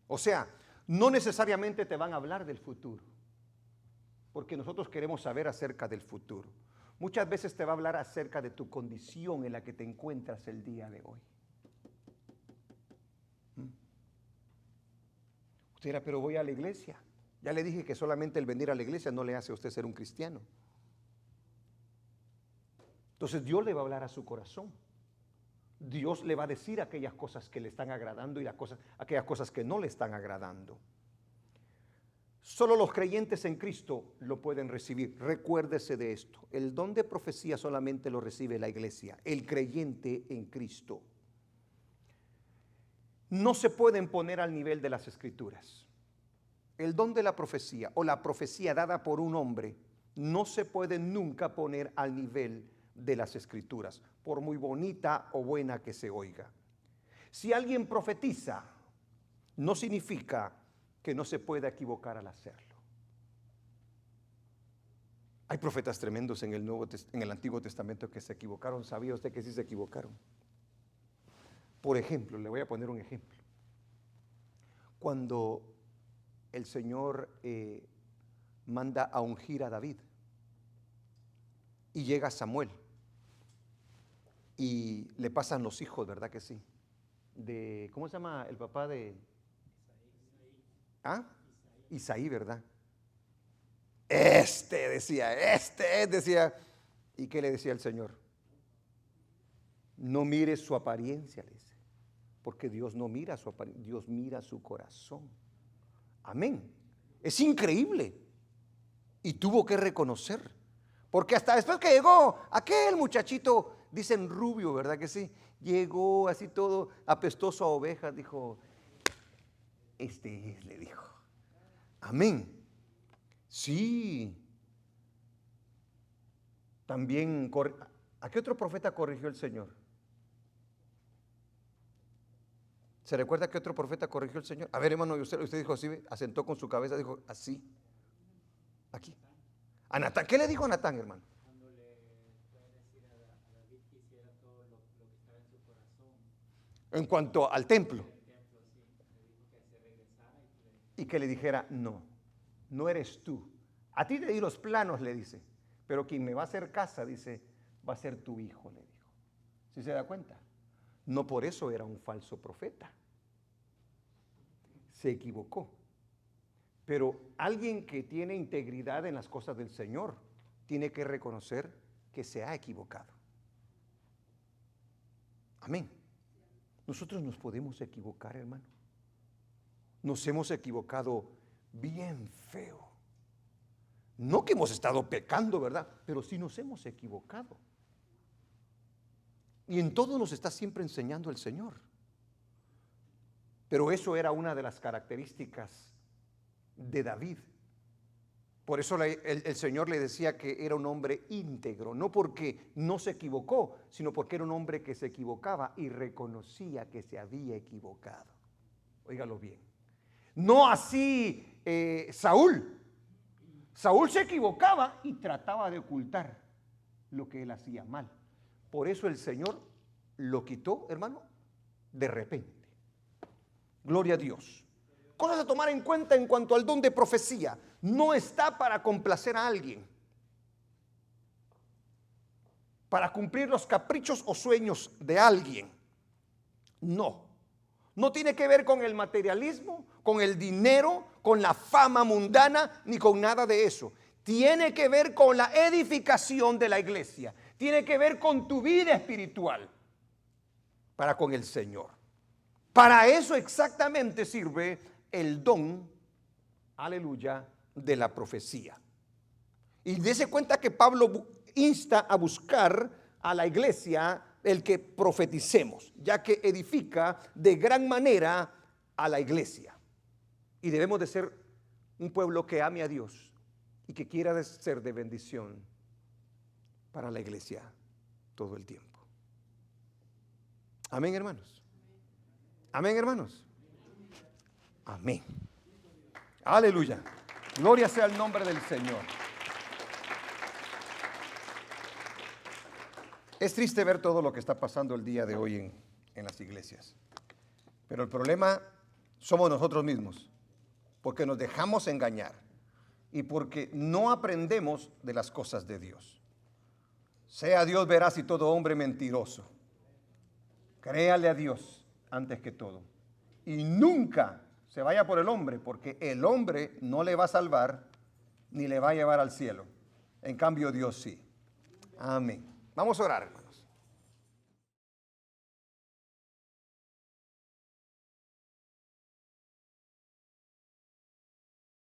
O sea, no necesariamente te van a hablar del futuro, porque nosotros queremos saber acerca del futuro. Muchas veces te va a hablar acerca de tu condición en la que te encuentras el día de hoy. Usted dirá, pero voy a la iglesia. Ya le dije que solamente el venir a la iglesia no le hace a usted ser un cristiano. Entonces Dios le va a hablar a su corazón. Dios le va a decir aquellas cosas que le están agradando y aquellas cosas que no le están agradando. Solo los creyentes en Cristo lo pueden recibir. Recuérdese de esto. El don de profecía solamente lo recibe la iglesia, el creyente en Cristo. No se pueden poner al nivel de las Escrituras. El don de la profecía o la profecía dada por un hombre no se puede nunca poner al nivel de las Escrituras, por muy bonita o buena que se oiga. Si alguien profetiza, no significa que no se pueda equivocar al hacerlo. Hay profetas tremendos en el Antiguo Testamento que se equivocaron. ¿Sabía usted que sí se equivocaron? Por ejemplo, le voy a poner un ejemplo. Cuando el Señor manda a ungir a David y llega Samuel y le pasan los hijos, ¿verdad que sí? ¿Cómo se llama el papá de? Isaí, ¿verdad? Este decía. ¿Y qué le decía el Señor? No mire su apariencia, le dice, porque Dios no mira su apariencia, Dios mira su corazón. Amén. Es increíble. Y tuvo que reconocer, porque hasta después que llegó aquel muchachito, dicen rubio, ¿verdad que sí? Llegó así todo apestoso a ovejas, dijo, este es, le dijo. Amén. Sí. También, ¿a qué otro profeta corrigió el Señor? ¿Se recuerda que otro profeta corrigió el Señor? A ver, hermano, usted dijo así, asentó con su cabeza, dijo así. Aquí. A Natán, ¿qué le dijo a Natán, hermano? Cuando le fue a decir a David que hiciera todo lo que estaba en su corazón. En cuanto al templo. Sí, le dijo que se regresara Y que le dijera, no, no eres tú. A ti te di los planos, le dice, pero quien me va a hacer casa, dice, va a ser tu hijo, le dijo. ¿Sí se da cuenta? No por eso era un falso profeta. Se equivocó. Pero alguien que tiene integridad en las cosas del Señor tiene que reconocer que se ha equivocado. Amén. Nosotros nos podemos equivocar, hermano. Nos hemos equivocado bien feo. No que hemos estado pecando, ¿verdad? Pero sí nos hemos equivocado. Y en todo nos está siempre enseñando el Señor. Pero eso era una de las características de David. Por eso el Señor le decía que era un hombre íntegro, no porque no se equivocó, sino porque era un hombre que se equivocaba y reconocía que se había equivocado. Óigalo bien. No así Saúl. Saúl se equivocaba y trataba de ocultar lo que él hacía mal. Por eso el Señor lo quitó, hermano, de repente. Gloria a Dios. Cosas a tomar en cuenta en cuanto al don de profecía. No está para complacer a alguien, para cumplir los caprichos o sueños de alguien. No. No tiene que ver con el materialismo, con el dinero, con la fama mundana, ni con nada de eso. Tiene que ver con la edificación de la iglesia. Tiene que ver con tu vida espiritual para con el Señor. Para eso exactamente sirve el don, aleluya, de la profecía. Y dése cuenta que Pablo insta a buscar a la iglesia el que profeticemos, ya que edifica de gran manera a la iglesia. Y debemos de ser un pueblo que ame a Dios y que quiera ser de bendición para la iglesia todo el tiempo. Amén, hermanos. Amén, hermanos. Amén. Aleluya. Gloria sea el nombre del Señor. Es triste ver todo lo que está pasando el día de hoy en las iglesias. Pero el problema somos nosotros mismos, porque nos dejamos engañar y porque no aprendemos de las cosas de Dios. Sea Dios veraz y todo hombre mentiroso. Créale a Dios antes que todo. Y nunca se vaya por el hombre, porque el hombre no le va a salvar ni le va a llevar al cielo. En cambio, Dios sí. Amén. Vamos a orar, hermano.